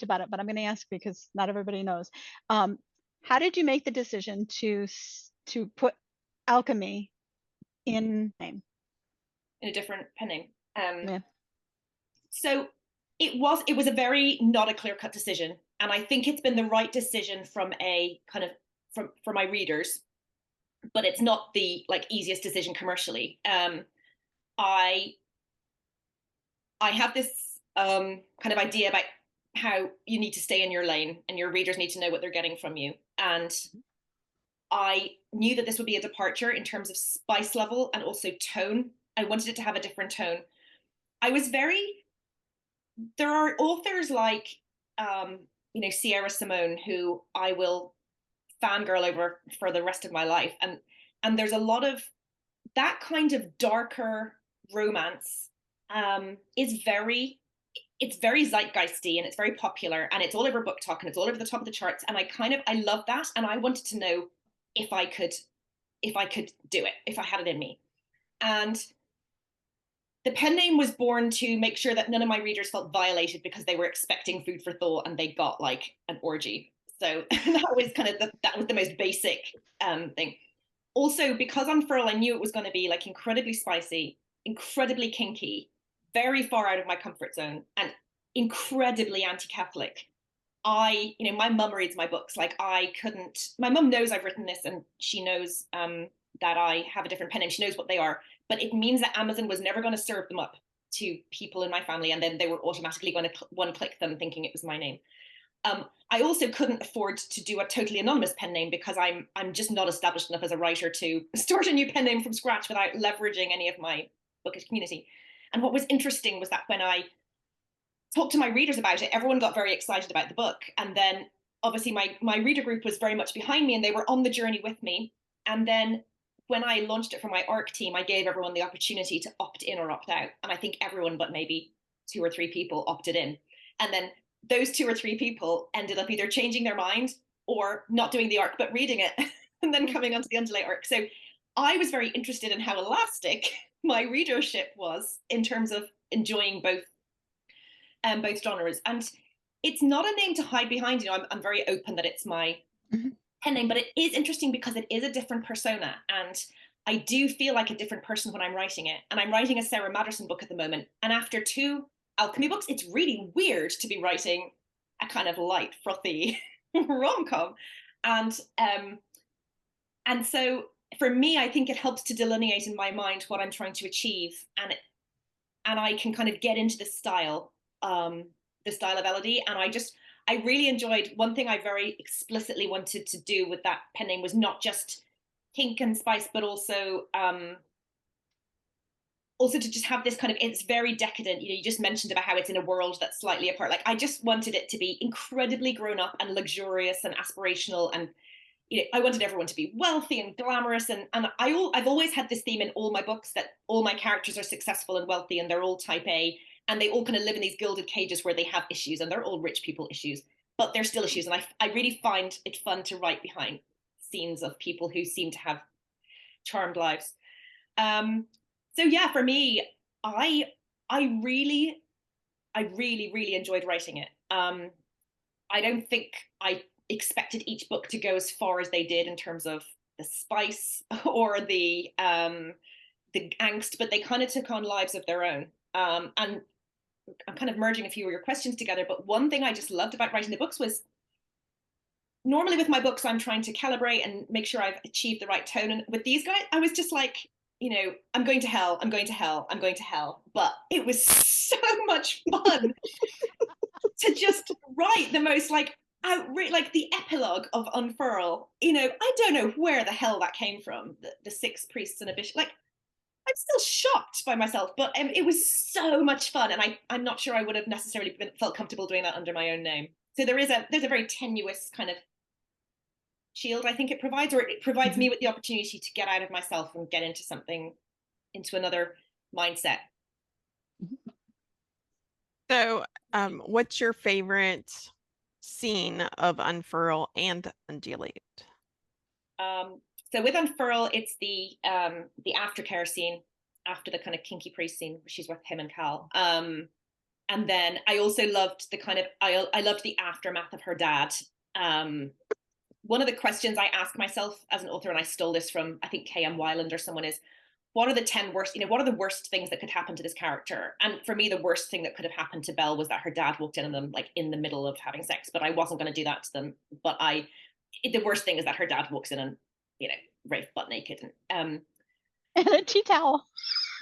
about it, but I'm going to ask because not everybody knows. How did you make the decision to put Alchemy in name? In a different pen name. So it was a very not a clear-cut decision, and I think it's been the right decision from for my readers, but it's not the easiest decision commercially. I have this kind of idea about how you need to stay in your lane, and your readers need to know what they're getting from you. And I knew that this would be a departure in terms of spice level and also tone. I wanted it to have a different tone. There are authors like, Sierra Simone, who I will fangirl over for the rest of my life. And there's a lot of that kind of darker romance it's very zeitgeisty, and it's very popular, and it's all over Book Talk, and it's all over the top of the charts. And I love that. And I wanted to know if I could do it, if I had it in me. And the pen name was born to make sure that none of my readers felt violated because they were expecting food for thought and they got like an orgy. So that was kind of that was the most basic thing. Also, because Unfurl, I knew it was going to be like incredibly spicy, incredibly kinky, very far out of my comfort zone, and incredibly anti-Catholic. My mum reads my books. My mum knows I've written this, and she knows that I have a different pen name. She knows what they are, but it means that Amazon was never going to serve them up to people in my family, and then they were automatically going to one-click them thinking it was my name. I also couldn't afford to do a totally anonymous pen name because I'm just not established enough as a writer to start a new pen name from scratch without leveraging any of my bookish community. And what was interesting was that when I talked to my readers about it, everyone got very excited about the book. And then obviously my reader group was very much behind me, and they were on the journey with me. And then when I launched it for my ARC team, I gave everyone the opportunity to opt in or opt out. And I think everyone but maybe 2 or 3 people opted in. And then those 2 or 3 people ended up either changing their mind or not doing the ARC, but reading it and then coming onto the Undulate ARC. So I was very interested in how elastic my readership was in terms of enjoying both both genres. And it's not a name to hide behind. You know, I'm very open that it's my pen name, but it is interesting because it is a different persona. And I do feel like a different person when I'm writing it. And I'm writing a Sara Madderson book at the moment. And after 2 Alchemy books, it's really weird to be writing a kind of light, frothy rom-com. And so for me, I think it helps to delineate in my mind what I'm trying to achieve. And I can kind of get into the style of Elodie. And I really enjoyed, one thing I very explicitly wanted to do with that pen name was not just kink and spice, but also to just have this kind of, it's very decadent. You know, you just mentioned about how it's in a world that's slightly apart. Like, I just wanted it to be incredibly grown up and luxurious and aspirational. And, you know, I wanted everyone to be wealthy and glamorous. And I've always had this theme in all my books that all my characters are successful and wealthy and they're all type A. And they all kind of live in these gilded cages where they have issues, and they're all rich people issues, but they're still issues. And I really find it fun to write behind scenes of people who seem to have charmed lives. So yeah, for me, I really enjoyed writing it. I don't think I expected each book to go as far as they did in terms of the spice or the angst, but they kind of took on lives of their own. And I'm kind of merging a few of your questions together, but one thing I just loved about writing the books was, normally with my books, I'm trying to calibrate and make sure I've achieved the right tone. And with these guys, I was just like, you know, I'm going to hell, I'm going to hell, I'm going to hell. But it was so much fun to just write the most like the epilogue of Unfurl. You know, I don't know where the hell that came from, the 6 priests and a bishop. Like, I'm still shocked by myself, but it was so much fun. And I'm not sure I would have necessarily felt comfortable doing that under my own name. So there's a very tenuous kind of shield I think it provides, or it provides me with the opportunity to get out of myself and get into another mindset. So what's your favorite scene of Unfurl and Undulate? So with Unfurl, it's the aftercare scene after the kind of kinky priest scene where she's with him and Cal. And then I also loved the kind of, I loved the aftermath of her dad. One of the questions I ask myself as an author, and I stole this from, I think, K.M. Weiland or someone, is, what are the 10 worst, you know, what are the worst things that could happen to this character? And for me, the worst thing that could have happened to Belle was that her dad walked in on them, like, in the middle of having sex, but I wasn't going to do that to them. But the worst thing is that her dad walks in and, you know, Rafe butt naked. And a tea towel.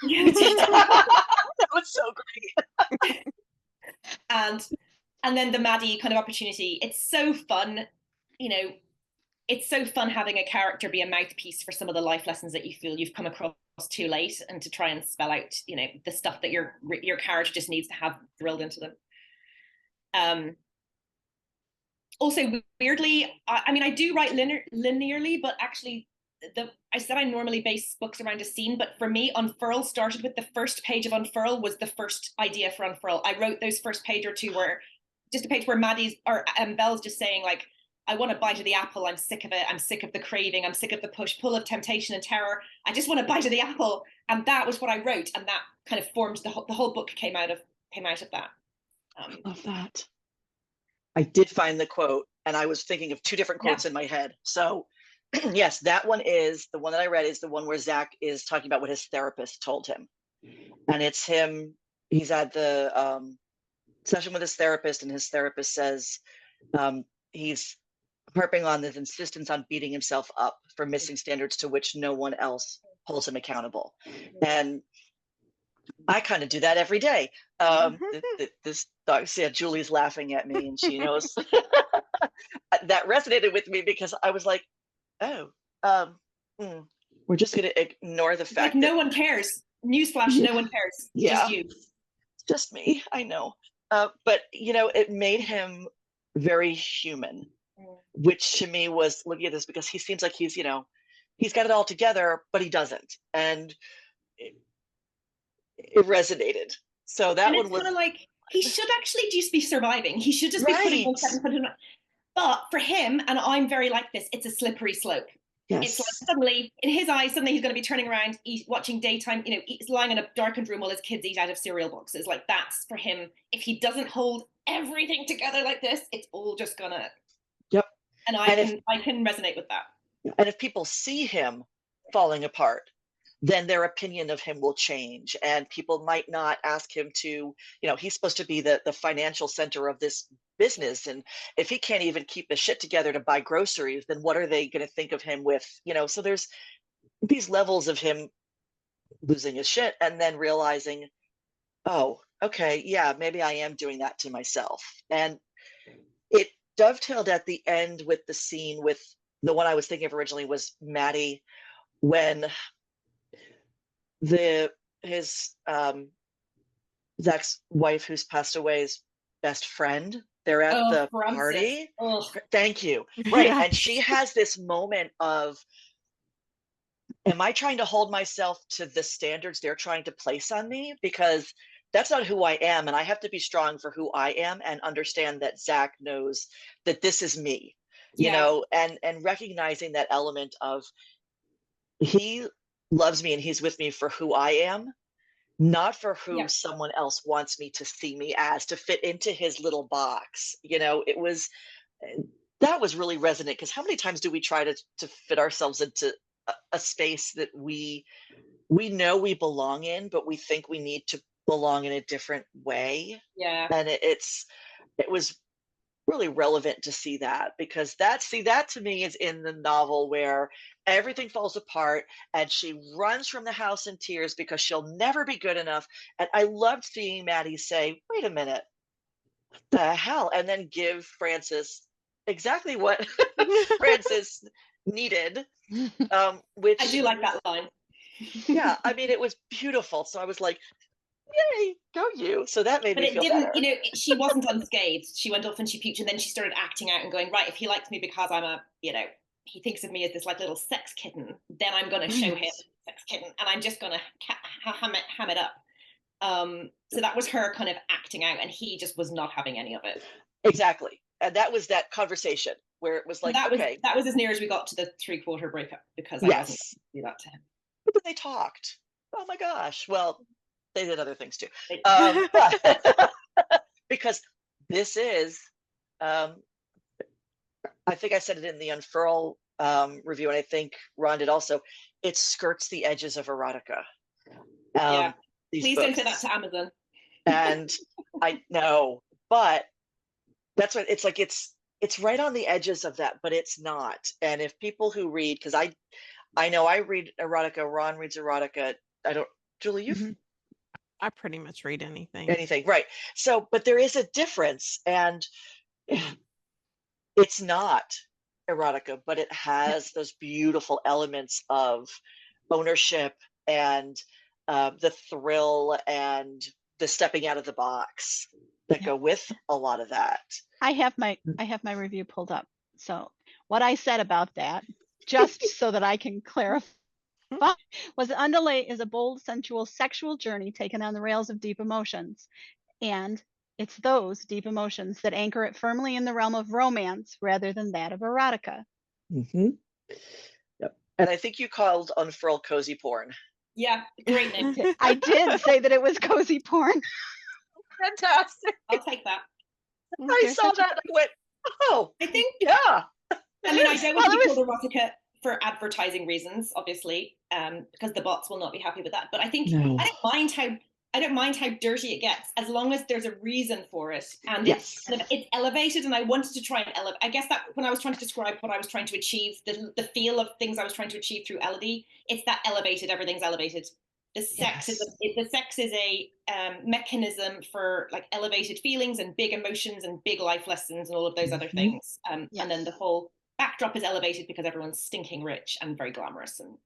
Yeah, a tea towel. That was so great. And then the Maddie kind of opportunity. It's so fun, you know, it's so fun having a character be a mouthpiece for some of the life lessons that you feel you've come across too late, and to try and spell out, you know, the stuff that your character just needs to have drilled into them. Also, weirdly, I mean, I do write linearly, but actually, I said I normally base books around a scene, but for me, Unfurl started with the first page of Unfurl was the first idea for Unfurl. I wrote those first page or two where, just a page where Maddie's, or Belle's just saying, like, I want a bite of the apple, I'm sick of it, I'm sick of the craving, I'm sick of the push-pull of temptation and terror, I just want a bite of the apple. And that was what I wrote, and that kind of formed, the whole book came out of that. I love that. I did find the quote, and I was thinking of 2 different quotes in my head. So yes, that one is, the one that I read is the one where Zach is talking about what his therapist told him. And it's him, he's at the session with his therapist, and his therapist says, he's harping on this insistence on beating himself up for missing standards to which no one else holds him accountable. And I kind of do that every day. This dog, yeah, Julie's laughing at me, and she knows. That resonated with me because I was like, oh, we're just going to ignore the fact like that no one cares. Newsflash, no one cares. Yeah. Just you. It's just me, I know. But, you know, it made him very human, which to me was looking at this, because he seems like he's, you know, he's got it all together, but he doesn't. And it resonated. So that one was kind of like, he should actually just be surviving. He should just be putting one step in front of him. But for him, and I'm very like this, it's a slippery slope. It's like suddenly, in his eyes, suddenly he's going to be turning around, watching daytime, he's lying in a darkened room while his kids eat out of cereal boxes. Like, that's for him. If he doesn't hold everything together like this, it's all just gonna. Yep. And I can resonate with that. And if people see him falling apart, then their opinion of him will change, and people might not ask him to, he's supposed to be the financial center of this business, and if he can't even keep his shit together to buy groceries, then what are they going to think of him with? So there's these levels of him losing his shit and then realizing, oh, okay, yeah, maybe I am doing that to myself. And it dovetailed at the end with the scene with the one I was thinking of originally was Maddie, when his Zach's wife, who's passed away's best friend, they're at the Frances. party. Oh. Thank you. Right. Yes. And she has this moment of, am I trying to hold myself to the standards they're trying to place on me? Because that's not who I am. And I have to be strong for who I am and understand that Zach knows that this is me, and recognizing that element of, he loves me and he's with me for who I am, not for who someone else wants me to see me as, to fit into his little box. That was really resonant, because how many times do we try to fit ourselves into a space that we know we belong in, but we think we need to belong in a different way? Yeah. And it was really relevant to see that, because that to me is in the novel where everything falls apart and she runs from the house in tears because she'll never be good enough. And I loved seeing Maddie say, wait a minute, what the hell? And then give Frances exactly what Frances needed, which I do like that line. Yeah, I mean, it was beautiful. So I was like, yay, go you. So that made me feel better. She wasn't unscathed. She went off and she puked, and then she started acting out and going, right, if he likes me because I'm he thinks of me as this like little sex kitten, then I'm going to show him sex kitten, and I'm just going to ham it up. So that was her kind of acting out, and he just was not having any of it. Exactly. And that was that conversation where it was like, that was as near as we got to the 3/4 breakup, because I wasn't going to do that to him. But then they talked. Oh my gosh. Well, they did other things too. But because this is, I think I said it in the Unfurl review, and I think Ron did also, it skirts the edges of erotica. Please don't say that to Amazon. And I know, but that's what it's like. It's right on the edges of that, but it's not. And if people who read, because I know I read erotica, Ron reads erotica. I don't, Julie, you I pretty much read anything. Right. So, but there is a difference, and it's not erotica, but it has those beautiful elements of ownership and the thrill and the stepping out of the box that go with a lot of that. I have my review pulled up. So what I said about that, just so that I can clarify, was Underlay is a bold, sensual, sexual journey taken on the rails of deep emotions. And it's those deep emotions that anchor it firmly in the realm of romance rather than that of erotica. Mm-hmm. Yep. And I think you called Unfurl cozy porn. Yeah, great name. I did say that it was cozy porn. Fantastic. I'll take that. I saw that and I went, oh, I think, yeah. I mean, I don't want to be called erotica for advertising reasons, obviously, because the bots will not be happy with that. But I think I don't mind how dirty it gets, as long as there's a reason for it, and it's elevated. And I wanted to try and elevate. I guess that when I was trying to describe what I was trying to achieve, the feel of things I was trying to achieve through Elodie, it's that elevated. Everything's elevated. The sex is a mechanism for like elevated feelings and big emotions and big life lessons and all of those other things. And then the whole backdrop is elevated because everyone's stinking rich and very glamorous, and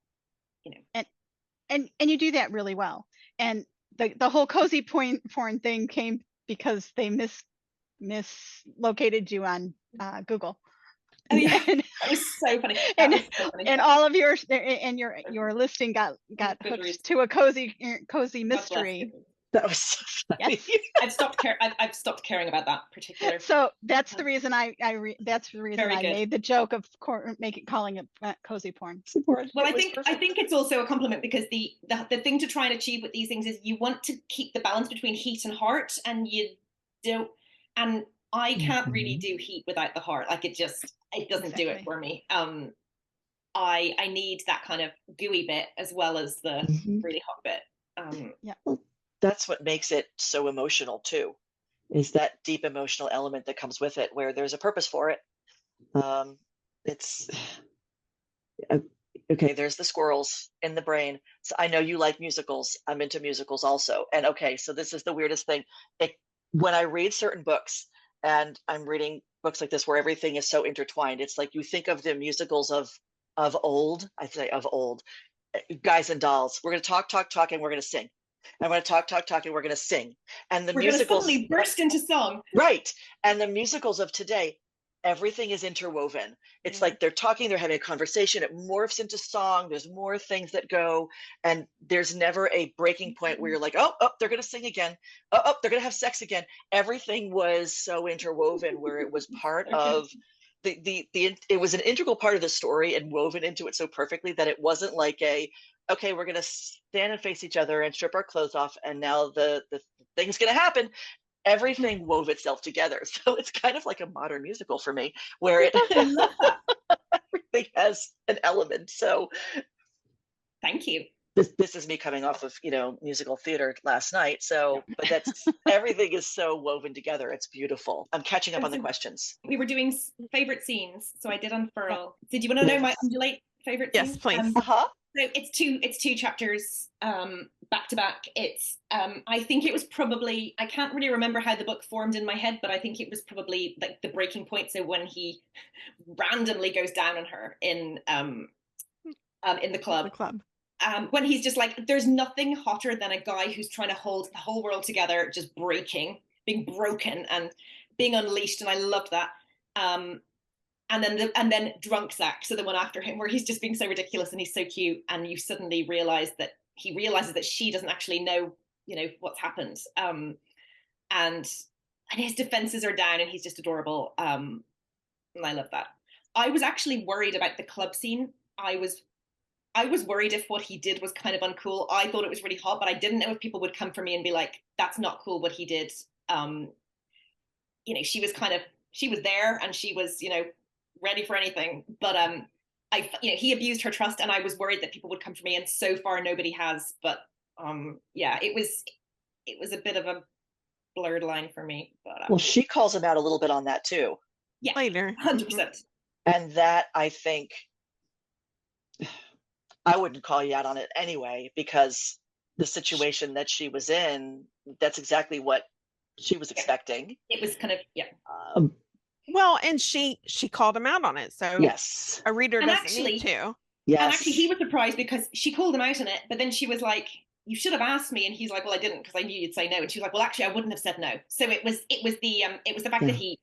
and you do that really well. And the whole cozy porn thing came because they mislocated you on Google. Oh yeah, that was so funny. And all of your listing got hooked to a cozy mystery That was so funny. Yes. I've stopped caring about that particular. So that's the reason that's the reason Very I good. made the joke of calling it cozy porn. Well, I think it's also a compliment, because the thing to try and achieve with these things is you want to keep the balance between heat and heart, and you don't. And I can't really do heat without the heart. Like it doesn't do it for me. I need that kind of gooey bit as well as the really hot bit. Well, that's what makes it so emotional too, is that deep emotional element that comes with it, where there's a purpose for it. It's okay. There's the squirrels in the brain. So I know you like musicals. I'm into musicals also. And okay, so this is the weirdest thing. When I read certain books, and I'm reading books like this where everything is so intertwined, it's like you think of the musicals of old. I say of old, Guys and Dolls. We're going to talk, and we're going to sing. I'm going to talk, and we're going to sing. And the musicals suddenly burst into song. Right. And the musicals of today, everything is interwoven. It's like they're talking, they're having a conversation, it morphs into song, there's more things that go, and there's never a breaking point where you're like, oh, they're going to sing again. Oh, they're going to have sex again. Everything was so interwoven, where it was part of it was an integral part of the story and woven into it so perfectly that it wasn't like okay, we're going to stand and face each other and strip our clothes off, and now the thing's going to happen. Everything wove itself together. So it's kind of like a modern musical for me, where everything has an element. So thank you. This is me coming off of, musical theater last night. So, but that's everything is so woven together. It's beautiful. I'm catching up on the questions. We were doing favorite scenes. So I did unfurl. Did you want to know my undulate favorite scenes? Yes, please. So it's two chapters back to back. It's I think it was probably, I can't really remember how the book formed in my head, but I think it was probably like the breaking point. So when he randomly goes down on her in the club. When he's just like, there's nothing hotter than a guy who's trying to hold the whole world together, just being broken and being unleashed. And I loved that. And then Drunk Zach, so the one after him, where he's just being so ridiculous and he's so cute, and you suddenly realize that he realizes that she doesn't actually know, what's happened. And his defenses are down, and he's just adorable. And I love that. I was actually worried about the club scene. I was worried if what he did was kind of uncool. I thought it was really hot, but I didn't know if people would come for me and be like, that's not cool what he did. She was there, and she was, ready for anything. But he abused her trust, and I was worried that people would come for me, and so far nobody has. But it was a bit of a blurred line for me. But well, she calls him out a little bit on that too. Yeah, later, 100%. And that, I think, I wouldn't call you out on it anyway, because the situation that she was in, that's exactly what she was expecting. It was kind of, well, and she called him out on it. So yes, a reader doesn't need to. Yes. And actually he was surprised because she called him out on it, but then she was like, you should have asked me. And he's like, well, I didn't, because I knew you'd say no. And she was like, well, actually, I wouldn't have said no. So it was the fact that he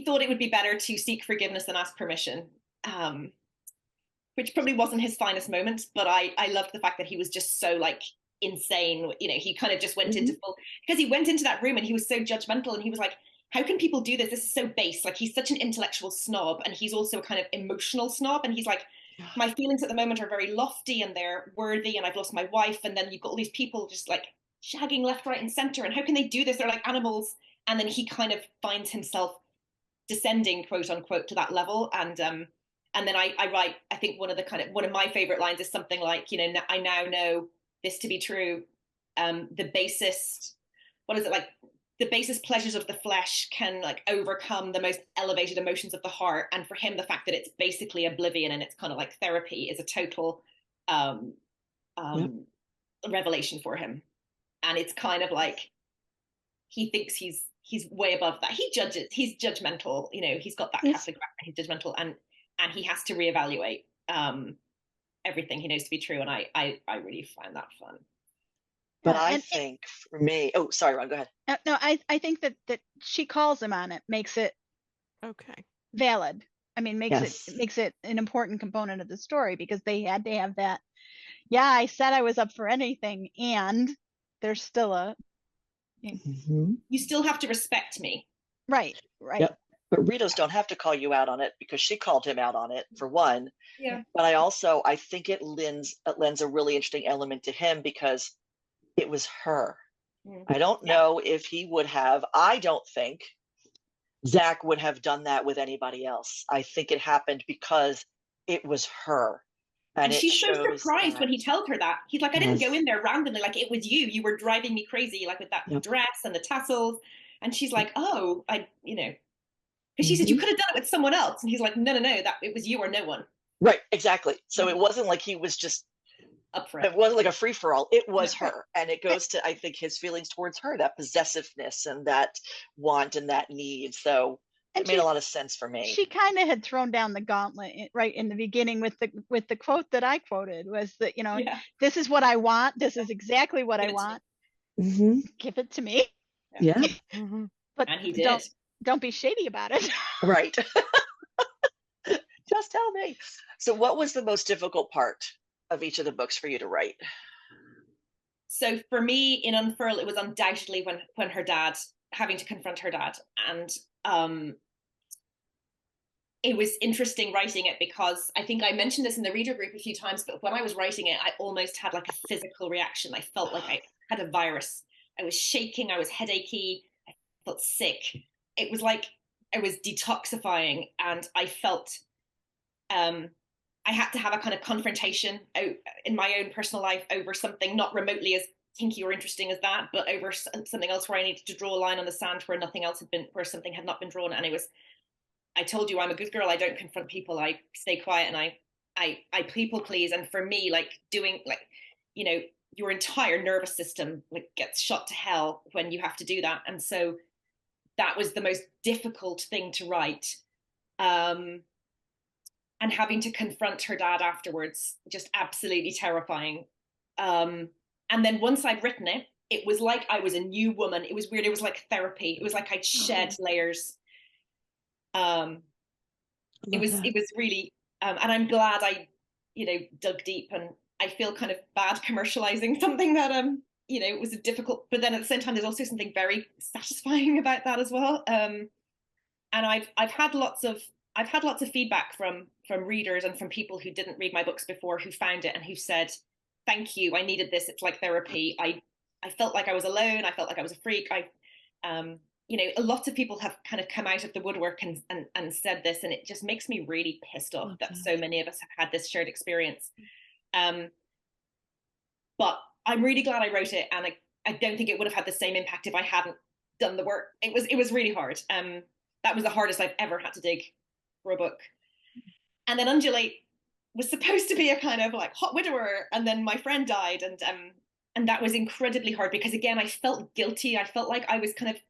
thought it would be better to seek forgiveness than ask permission. Which probably wasn't his finest moment, but I loved the fact that he was just so like insane. He kind of just went into full, because he went into that room and he was so judgmental, and he was like, how can people do this? This is so base. Like, he's such an intellectual snob, and he's also a kind of emotional snob. And he's like, my feelings at the moment are very lofty and they're worthy, and I've lost my wife. And then you've got all these people just like shagging left, right, and center. And how can they do this? They're like animals. And then he kind of finds himself descending, quote unquote, to that level. And then I write, I think one of my favorite lines is something like, I now know this to be true. The basest pleasures of the flesh can like overcome the most elevated emotions of the heart. And for him, the fact that it's basically oblivion and it's kind of like therapy is a total revelation for him. And it's kind of like, he thinks he's way above that. He's judgmental, he's got that Catholic background, he's judgmental, and he has to reevaluate everything he knows to be true. And I really find that fun. But I think for me, oh, sorry, Ron, go ahead. No, I think that she calls him on it makes it okay valid. I mean, makes it an important component of the story, because they had to have that, yeah, I said I was up for anything, and there's still a You still have to respect me. right. Yep. But Ritos don't have to call you out on it because she called him out on it, for one. Yeah. But I think it lends a really interesting element to him because it was her. I don't know if he would have. I don't think Zach would have done that with anybody else. I think it happened because it was her. And it she's so shows surprised that when he tells her that. He's like, I didn't go in there randomly. Like, it was you. You were driving me crazy, like with that dress and the tassels. And she's like, oh, because she said, you could have done it with someone else. And he's like, no, that it was you or no one. Right, exactly. So it wasn't like he was just up for it. It wasn't like a free for all. It was her. And it goes to, I think, his feelings towards her, that possessiveness and that want and that need. So it made a lot of sense for me. She kind of had thrown down the gauntlet right in the beginning with the quote that I quoted, was that, this is what I want. This is exactly what I want. Give it to me. Yeah. But and he did. Don't be shady about it. Right. Just tell me. So what was the most difficult part of each of the books for you to write? So for me, in Unfurl, it was undoubtedly when her dad, having to confront her dad. And it was interesting writing it because I think I mentioned this in the reader group a few times, but when I was writing it, I almost had like a physical reaction. I felt like I had a virus. I was shaking, I was headachy, I felt sick. It was like I was detoxifying, and I felt I had to have a kind of confrontation in my own personal life over something not remotely as kinky or interesting as that, but over something else where I needed to draw a line on the sand where nothing else had been, where something had not been drawn. And it was, I told you, I'm a good girl. I don't confront people. I stay quiet and I people please. And for me, like doing like, your entire nervous system like gets shot to hell when you have to do that. And so that was the most difficult thing to write. And having to confront her dad afterwards, just absolutely terrifying. And then once I'd written it, it was like I was a new woman. It was weird. It was like therapy. It was like I'd shed layers. It was really, and I'm glad I, dug deep, and I feel kind of bad commercializing something that, it was a difficult, but then at the same time, there's also something very satisfying about that as well. And I've had lots of feedback from readers and from people who didn't read my books before, who found it and who said, thank you, I needed this. It's like therapy. I felt like I was alone. I felt like I was a freak. A lot of people have kind of come out of the woodwork and said this, and it just makes me really pissed off that so many of us have had this shared experience. But I'm really glad I wrote it, and I don't think it would have had the same impact if I hadn't done the work. It was really hard. That was the hardest I've ever had to dig for a book. And then Undulate was supposed to be a kind of like hot widower, and then my friend died, and that was incredibly hard because, again, I felt guilty. I felt like I was kind of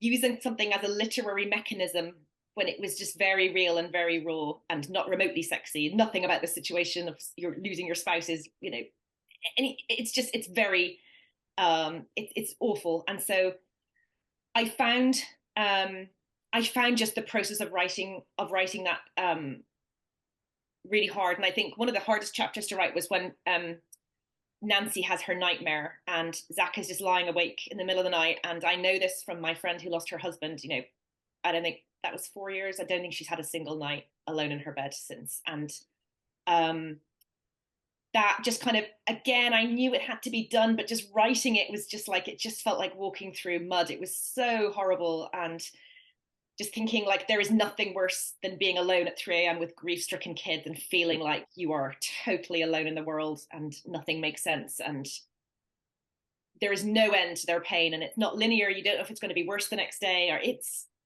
using something as a literary mechanism when it was just very real and very raw and not remotely sexy. Nothing about the situation of you're losing your spouse is, it's very, it's awful. And so I found just the process of writing that really hard. And I think one of the hardest chapters to write was when Nancy has her nightmare and Zach is just lying awake in the middle of the night. And I know this from my friend who lost her husband. I don't think that was 4 years. I don't think she's had a single night alone in her bed since. And that just kind of, again, I knew it had to be done, but just writing it was just like, it just felt like walking through mud. It was so horrible. And just thinking like there is nothing worse than being alone at 3 a.m. with grief-stricken kids and feeling like you are totally alone in the world and nothing makes sense and there is no end to their pain and it's not linear. You don't know if it's going to be worse the next day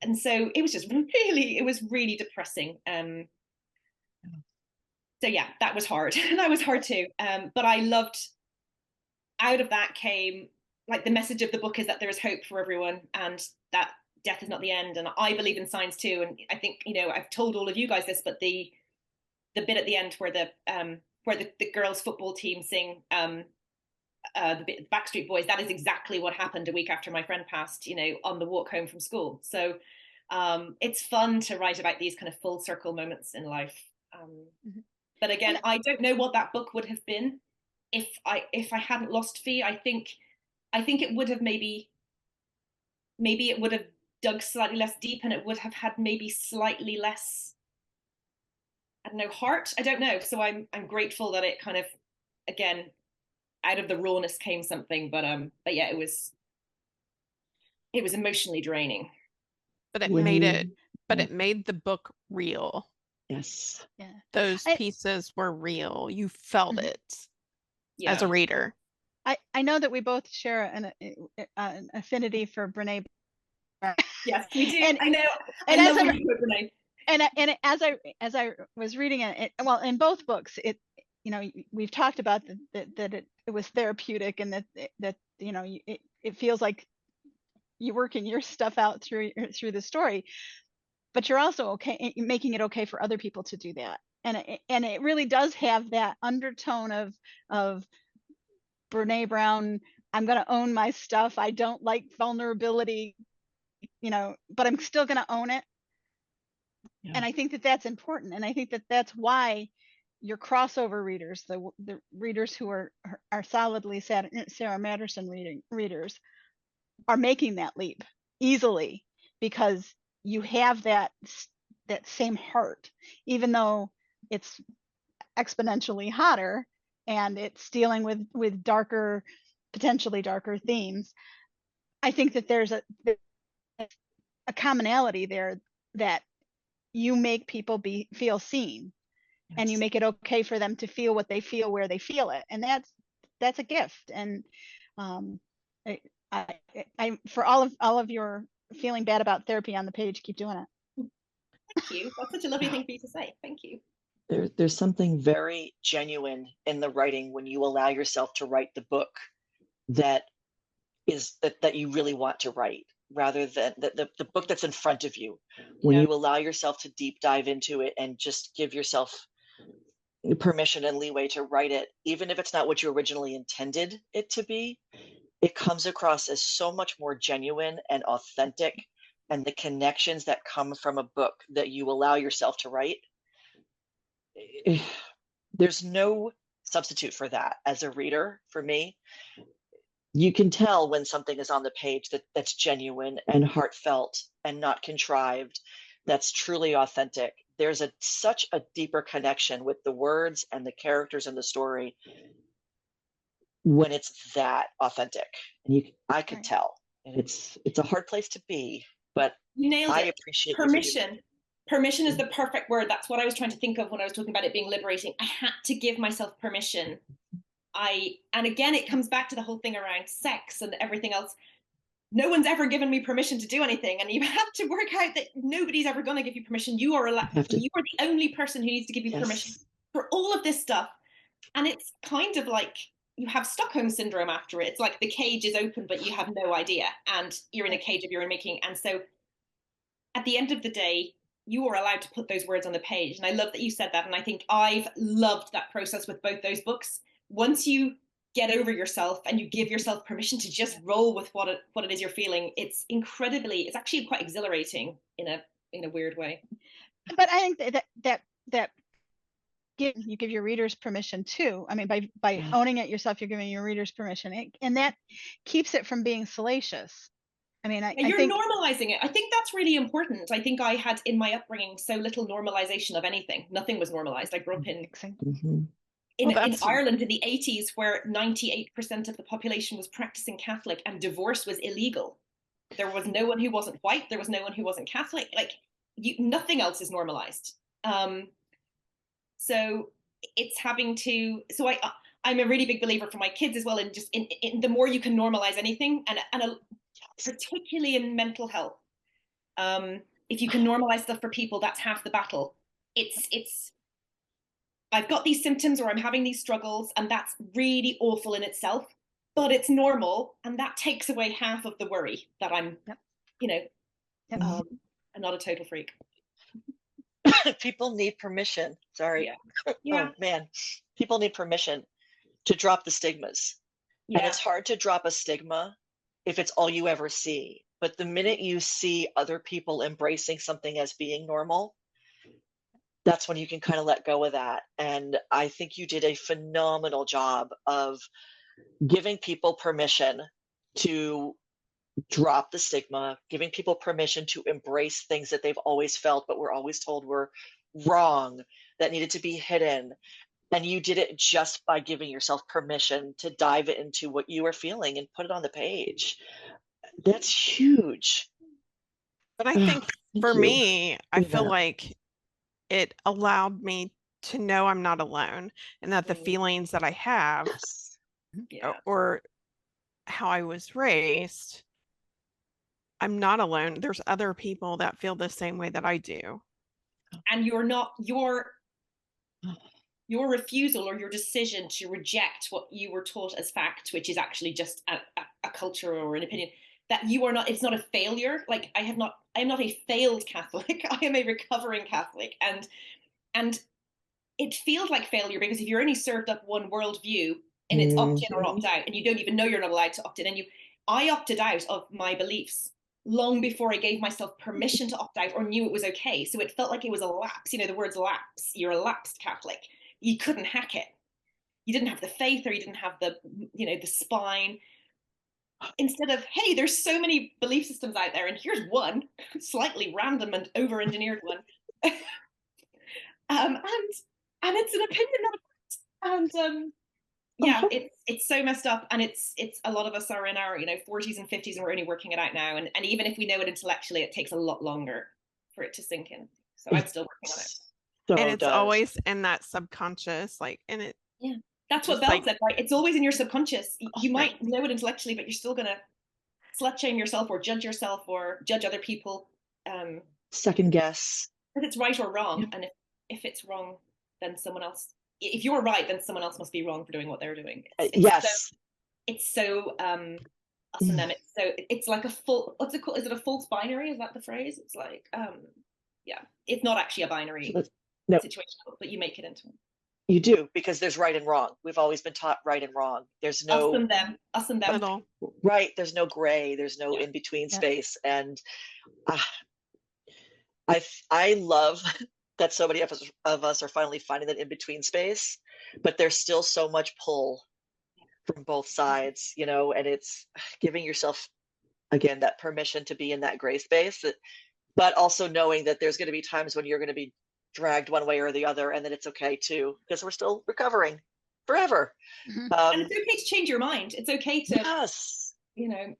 and so it was just really depressing. So yeah, that was hard. That was hard too. But I loved, out of that came like the message of the book is that there is hope for everyone and that death is not the end. And I believe in signs too. And I think, I've told all of you guys this, but the bit at the end where the girls football team sing the Backstreet Boys, that is exactly what happened a week after my friend passed, on the walk home from school. So it's fun to write about these kind of full circle moments in life. But again, I don't know what that book would have been if I hadn't lost Fee, I think it would have maybe it would have dug slightly less deep, and it would have had maybe slightly less, I don't know, heart. I don't know. So I'm grateful that it kind of, again, out of the rawness came something. But yeah, it was emotionally draining. But it When made you- it, but yeah. it made the book real. Yes. Yeah. Those I- pieces were real. You felt Mhm. it Yeah. as a reader. I know that we both share an affinity for Brene. Yes, we do. And- I know. and I as love I- when you quote Brene. And as I was reading it, well, in both books, it, you know, we've talked about that it was therapeutic, and that you know, it feels like you're working your stuff out through the story, but you're also making it okay for other people to do that, and it really does have that undertone of Brene Brown. I'm going to own my stuff. I don't like vulnerability, you know, but I'm still going to own it. Yeah. And I think that that's important, and I think that that's why your crossover readers, the readers who are solidly Sara Madderson readers, are making that leap easily, because you have that same heart, even though it's exponentially hotter and it's dealing with darker, potentially darker themes. I think that there's a commonality there, that you make people feel seen, and you make it okay for them to feel what they feel where they feel it, and that's a gift. And I for all of your feeling bad about therapy on the page, keep doing it. Thank you. That's such a lovely thing for you to say. Thank you. There's something very genuine in the writing when you allow yourself to write the book that you really want to write, rather than the book that's in front of you. When you allow yourself to deep dive into it and just give yourself permission and leeway to write it, even if it's not what you originally intended it to be, it comes across as so much more genuine and authentic. And the connections that come from a book that you allow yourself to write, there's no substitute for that. As a reader, for me, you can tell when something is on the page that's genuine and heartfelt and not contrived, that's truly authentic. There's such a deeper connection with the words and the characters and the story when it's that authentic. And I could Right. tell. And it's a hard place to be, but You nailed I it. appreciate you for doing Permission. Permission is the perfect word. That's what I was trying to think of when I was talking about it being liberating. I had to give myself permission. And again, it comes back to the whole thing around sex and everything else. No one's ever given me permission to do anything, and you have to work out that nobody's ever going to give you permission. You are the only person who needs to give you permission for all of this stuff. And it's kind of like you have Stockholm syndrome after it. It's like the cage is open, but you have no idea, and you're in a cage of your own making. And so at the end of the day, you are allowed to put those words on the page. And I love that you said that. And I think I've loved that process with both those books. Once you get over yourself and you give yourself permission to just roll with what it is you're feeling, it's actually quite exhilarating in a weird way. But I think that you give your readers permission too. I mean, by owning it yourself, you're giving your readers permission, and that keeps it from being salacious. I mean, you're think normalizing it. I think that's really important. I think I had in my upbringing so little normalization of anything. Nothing was normalized. I grew up in Ireland in the 80s, where 98% of the population was practicing Catholic, and divorce was illegal. There was no one who wasn't white. There was no one who wasn't Catholic. Like, nothing else is normalized. So it's having to. So I'm a really big believer for my kids as well, and just in the more you can normalize anything, and particularly in mental health, if you can normalize stuff for people, that's half the battle. It's I've got these symptoms, or I'm having these struggles, and that's really awful in itself, but it's normal, and that takes away half of the worry that I'm I'm not a total freak. People need permission. Sorry. Yeah. Oh man, people need permission to drop the stigmas. Yeah. And it's hard to drop a stigma if it's all you ever see. But the minute you see other people embracing something as being normal, that's when you can kind of let go of that. And I think you did a phenomenal job of giving people permission to drop the stigma, giving people permission to embrace things that they've always felt but were always told were wrong, that needed to be hidden. And you did it just by giving yourself permission to dive into what you were feeling and put it on the page. That's huge. But I think for you. me, I feel Yeah. like it allowed me to know I'm not alone, and that the feelings that I have Yes. Yeah. or how I was raised, I'm not alone. There's other people that feel the same way that I do. And you're not your refusal or your decision to reject what you were taught as fact, which is actually just a culture or an opinion, that you are not, it's not a failure. Like I am not a failed Catholic. I am a recovering Catholic. And it feels like failure because if you're only served up one worldview and it's opt in or opt out, and you don't even know you're not allowed to opt in, and I opted out of my beliefs long before I gave myself permission to opt out or knew it was okay. So it felt like it was a lapse. You know, the words lapse. You're a lapsed Catholic. You couldn't hack it. You didn't have the faith, or you didn't have the, you know, the spine. Instead of, hey, there's so many belief systems out there, and here's one slightly random and over-engineered one. And it's an opinion, and yeah, it's so messed up, and it's a lot of us are in our 40s and 50s, and we're only working it out now, and even if we know it intellectually, it takes a lot longer for it to sink in. So I'm still working on it. So And it's always in that subconscious, like, and it. Yeah, that's what Belle said, right? It's always in your subconscious. You might know it intellectually, but you're still gonna slut shame yourself or judge other people. Second guess. If it's right or wrong, and if it's wrong, then someone else. If you're right, then someone else must be wrong for doing what they're doing. Yes. It's so us and them. It's like a full. What's it called? Is it a false binary? Is that the phrase? It's like yeah. It's not actually a binary situation, but you make it into one. You do, because there's right and wrong. We've always been taught right and wrong. There's no us and them. Right. There's no gray. There's no in between space. And I love that so many of us are finally finding that in between space, but there's still so much pull from both sides, and it's giving yourself, again, that permission to be in that gray space, but also knowing that there's going to be times when you're going to be dragged one way or the other, and that it's okay too, because we're still recovering forever. And it's okay to change your mind. It's okay to, yes, it's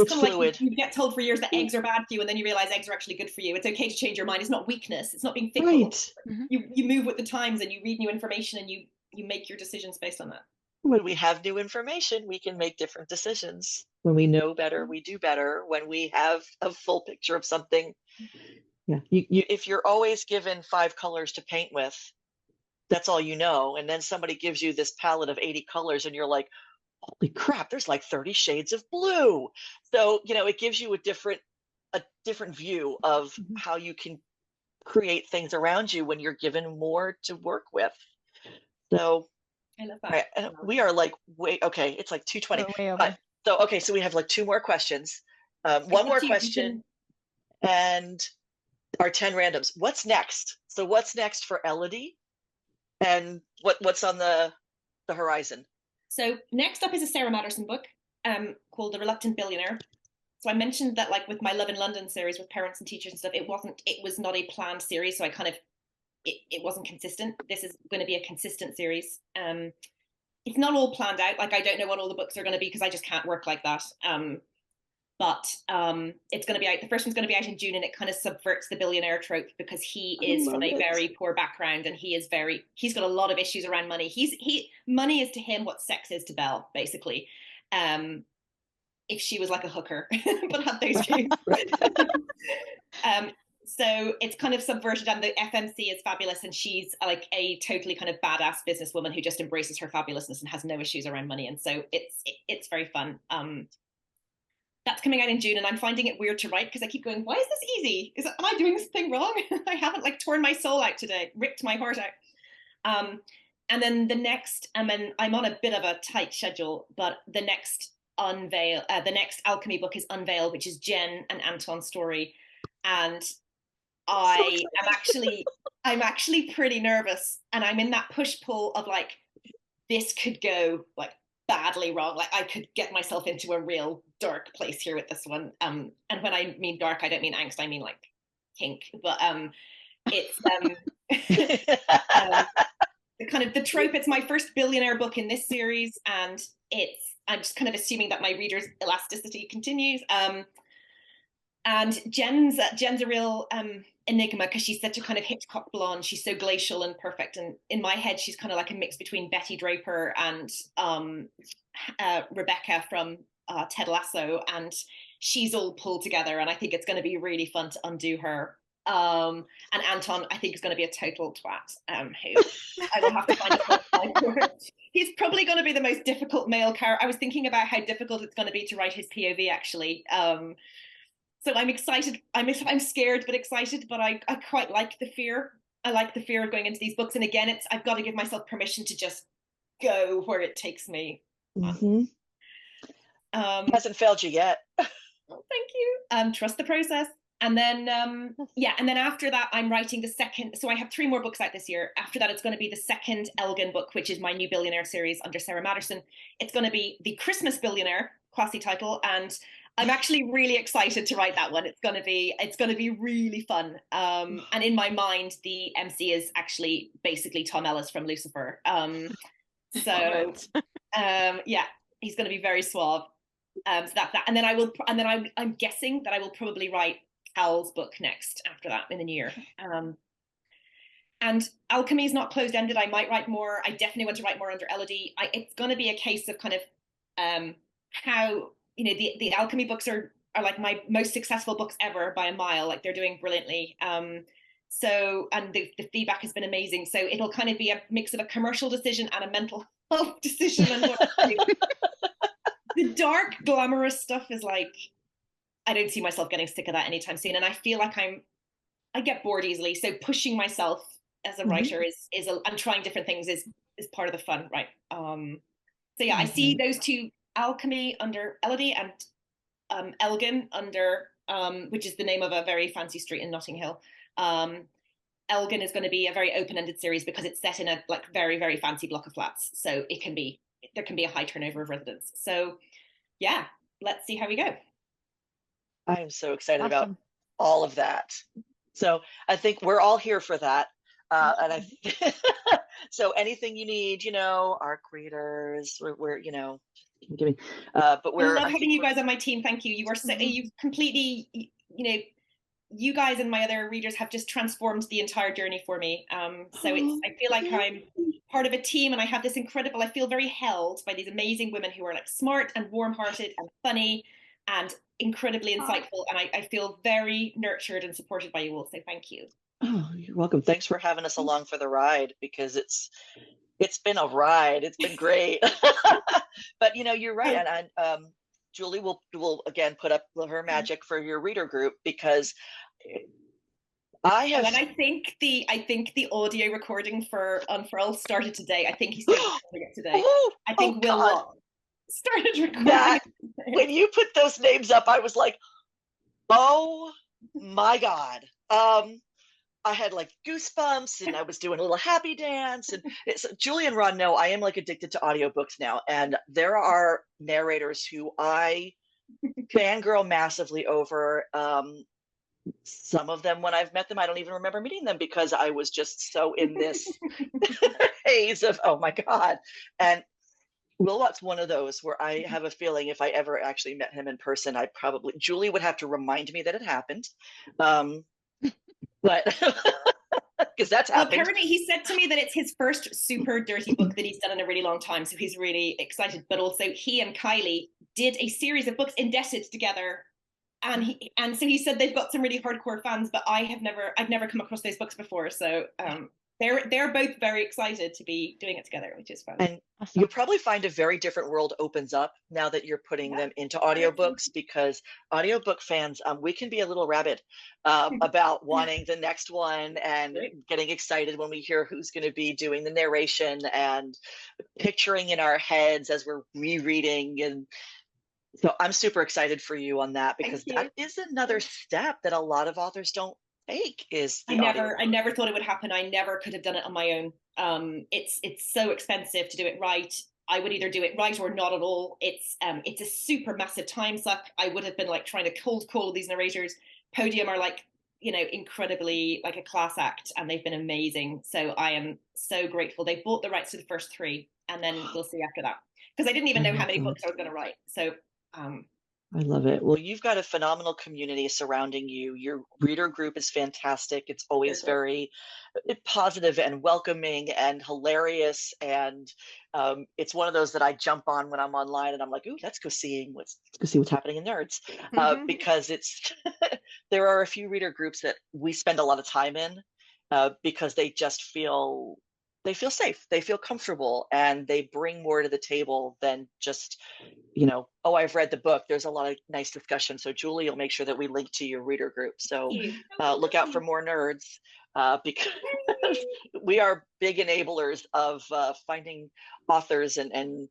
kind of fluid. Like you get told for years that eggs are bad for you, and then you realize eggs are actually good for you. It's okay to change your mind. It's not weakness. It's not being fickle. Right. You move with the times, and you read new information, and you make your decisions based on that. When we have new information, we can make different decisions. When we know better, we do better. When we have a full picture of something, if you're always given 5 colors to paint with, that's all you know. And then somebody gives you this palette of 80 colors, and you're like, holy crap, there's like 30 shades of blue. So, it gives you a different view of how you can create things around you when you're given more to work with. So I love that. Right, we are like okay, it's like 2:20. So we have like 2 more questions. One more question and our 10 randoms. What's next? So what's next for Elodie? And what's on the horizon? So next up is a Sara Madderson book called The Reluctant Billionaire. So I mentioned that, like with my Love in London series with parents and teachers and stuff, it was not a planned series. So I kind of, it wasn't consistent. This is going to be a consistent series. It's not all planned out. Like I don't know what all the books are going to be because I just can't work like that. But it's going to be out. The first one's going to be out in June, and it kind of subverts the billionaire trope because he is from a very poor background, and he's got a lot of issues around money. Money is to him what sex is to Belle, basically. If she was like a hooker, but had those views. So it's kind of subverted, and the FMC is fabulous, and she's like a totally kind of badass businesswoman who just embraces her fabulousness and has no issues around money, and so it's very fun. That's coming out in June, and I'm finding it weird to write because I keep going, why is this easy? Am I doing something wrong? I haven't like torn my soul out today, ripped my heart out. And then the next, I'm on a bit of a tight schedule, but the next Alchemy book is Unveil, which is Jen and Anton's story. And I'm actually pretty nervous, and I'm in that push-pull of like, this could go like badly wrong. Like I could get myself into a real dark place here with this one. And when I mean dark, I don't mean angst, I mean like kink. But it's the kind of the trope. It's my first billionaire book in this series, and I'm just kind of assuming that my readers' elasticity continues. And Jen's a real enigma, because she's such a kind of Hitchcock blonde. She's so glacial and perfect, and in my head she's kind of like a mix between Betty Draper and Rebecca from Ted Lasso, and she's all pulled together, and I think it's going to be really fun to undo her. And Anton, I think, is going to be a total twat, who I will have to find a for. He's probably going to be the most difficult male character. I was thinking about how difficult it's going to be to write his POV, actually. So I'm excited. I'm scared but excited, but I quite like the fear. I like the fear of going into these books. And again, I've got to give myself permission to just go where it takes me. Mm-hmm. Hasn't failed you yet. Well, thank you. Trust the process. And then, and then after that, I'm writing the second. So I have 3 more books out this year. After that, it's going to be the second Elgin book, which is my new billionaire series under Sara Madderson. It's going to be the Christmas Billionaire, classy title, and I'm actually really excited to write that one. It's going to be really fun. And in my mind, the MC is actually basically Tom Ellis from Lucifer. He's going to be very suave. So that. And then I'm guessing that I will probably write Cal's book next after that in the new year. And Alchemy is not closed ended. I might write more. I definitely want to write more under Elodie. It's going to be a case of kind of how, you know, the Alchemy books are like my most successful books ever by a mile. Like, they're doing brilliantly. So, and the feedback has been amazing. So it'll kind of be a mix of a commercial decision and a mental health decision. And the dark, glamorous stuff is like, I don't see myself getting sick of that anytime soon. And I feel like I get bored easily. So pushing myself as a writer and trying different things is part of the fun, right? So yeah, I see those two, Alchemy under Elodie and Elgin under, which is the name of a very fancy street in Notting Hill. Elgin is going to be a very open-ended series because it's set in a like very, very fancy block of flats. So there can be a high turnover of residents. So yeah, let's see how we go. I am so excited about all of that. So I think we're all here for that. And so anything you need, you know, our creators, we're you know, giving, but we're. I love having you guys on my team. Thank you. You are so, you completely, you know, you guys and my other readers have just transformed the entire journey for me. So I feel like I'm part of a team, and I have this incredible, I feel very held by these amazing women who are like smart and warm-hearted and funny and incredibly insightful. And I feel very nurtured and supported by you all. So thank you. Oh, you're welcome. Thanks for having us along for the ride, because it's been a ride. It's been great. But you know, you're right. And Julie will again put up her magic for your reader group, because I have. And I think the audio recording for Unfurl started today. I think he started recording it today. I think Will started recording that. When you put those names up, I was like, oh my God. I had like goosebumps, and I was doing a little happy dance. And Julie and Ron know I am like addicted to audiobooks now. And there are narrators who I fangirl massively over. Some of them, when I've met them, I don't even remember meeting them, because I was just so in this haze of, oh my God. And Willott's one of those where I have a feeling if I ever actually met him in person, Julie would have to remind me that it happened. But because that's happened. Apparently he said to me that it's his first super dirty book that he's done in a really long time, so he's really excited. But also he and Kylie did a series of books, Indebted, together, and so he said they've got some really hardcore fans, but I've never come across those books before. So they're both very excited to be doing it together, which is fun. And you'll probably find a very different world opens up now that you're putting them into audiobooks, because audiobook fans, we can be a little rabid about wanting the next one and getting excited when we hear who's going to be doing the narration and picturing in our heads as we're rereading. And so I'm super excited for you on that, because that is another step that a lot of authors don't take is the I never thought it would happen. I never could have done it on my own. It's so expensive to do it right. I would either do it right or not at all. It's a super massive time suck. I would have been like trying to cold call these narrators. Podium are like, incredibly like a class act, and they've been amazing. So I am so grateful. They bought the rights to the first 3, and then we'll see after that. Because I didn't even know how many books I was going to write. So I love it. Well, you've got a phenomenal community surrounding you. Your reader group is fantastic. It's always very positive and welcoming and hilarious. And it's one of those that I jump on when I'm online and I'm like, ooh, let's go see what's happening in Nerds. Because there are a few reader groups that we spend a lot of time in because they just feel safe, they feel comfortable, and they bring more to the table than just, oh, I've read the book. There's a lot of nice discussion. So Julie will make sure that we link to your reader group. So look out for more nerds because we are big enablers of finding authors and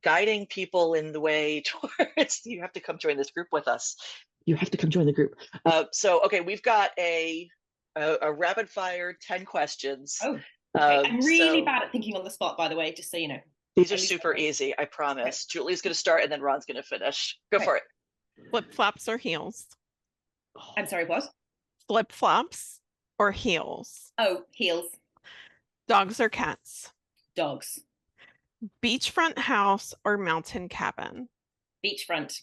guiding people in the way towards, you have to come join this group with us. You have to come join the group. So, okay, we've got a rapid fire 10 questions. Oh. Okay. I'm really bad at thinking on the spot, by the way, just so you know. These are super easy, I promise. Right. Julie's going to start and then Ron's going to finish. Go for it. Flip-flops or heels? I'm sorry, what? Flip-flops or heels? Oh, heels. Dogs or cats? Dogs. Beachfront house or mountain cabin? Beachfront.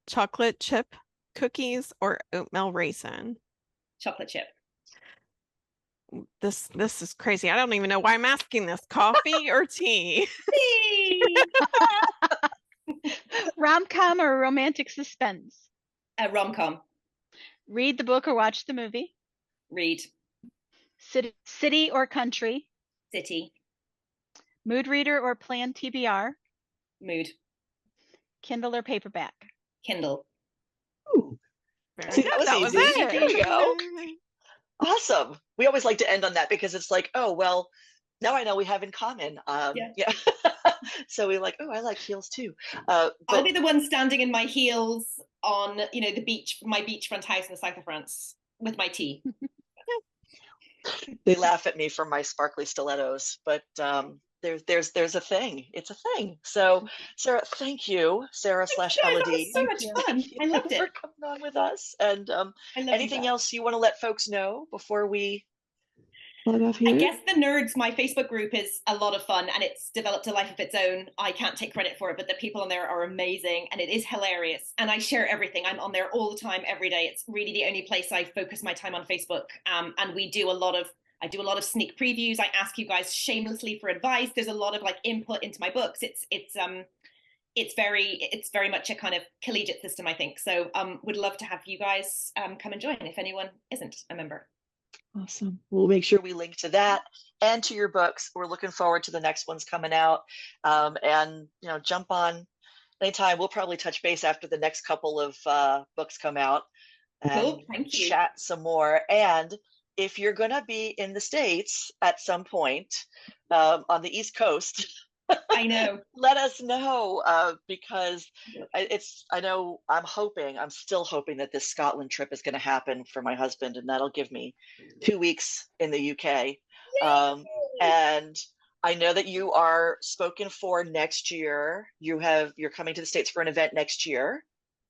Chocolate chip cookies or oatmeal raisin? Chocolate chip. This is crazy. I don't even know why I'm asking this. Coffee or tea? Tea. Rom-com or romantic suspense? Rom-com. Read the book or watch the movie? Read. City or country? City. Mood reader or planned TBR? Mood. Kindle or paperback? Kindle. Ooh. See, that was easy. There we go. Awesome. We always like to end on that because it's like, oh, well, now I know we have in common. Yeah. So we're like, oh, I like heels too. I'll be the one standing in my heels on, the beach, my beachfront house in the south of France with my tea. They laugh at me for my sparkly stilettos, but there's a thing. It's a thing. So Sarah, thank you, Sarah/Elodie. So much fun. I loved it. For coming on with us. And anything else you want to let folks know before we log off here? I guess the Nerds, my Facebook group, is a lot of fun and it's developed a life of its own. I can't take credit for it, but the people on there are amazing and it is hilarious. And I share everything. I'm on there all the time, every day. It's really the only place I focus my time on Facebook. And I do a lot of sneak previews. I ask you guys shamelessly for advice. There's a lot of input into my books. It's very much a kind of collegiate system, I think. So would love to have you guys come and join if anyone isn't a member. Awesome. We'll make sure we link to that and to your books. We're looking forward to the next ones coming out. And jump on anytime. We'll probably touch base after the next couple of books come out and cool. Thank you. Chat some more. And if you're going to be in the States at some point on the East Coast, I know. Let us know because I'm still hoping that this Scotland trip is going to happen for my husband, and that'll give me 2 weeks in the UK. And I know that you are spoken for next year. You're coming to the States for an event next year.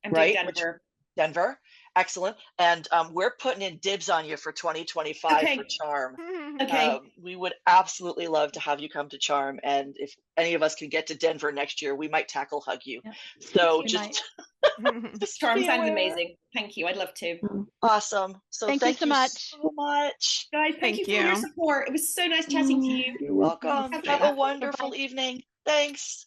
I'm right? Denver. Denver. Excellent. And we're putting in dibs on you for 2025 for Charm. Okay. We would absolutely love to have you come to Charm. And if any of us can get to Denver next year, we might tackle hug you. Yeah. So just Charm sounds amazing. Thank you. I'd love to. Awesome. So thank you so much. Guys, thank you for your support. It was so nice chatting to you. You're welcome. Have a wonderful evening. Thanks.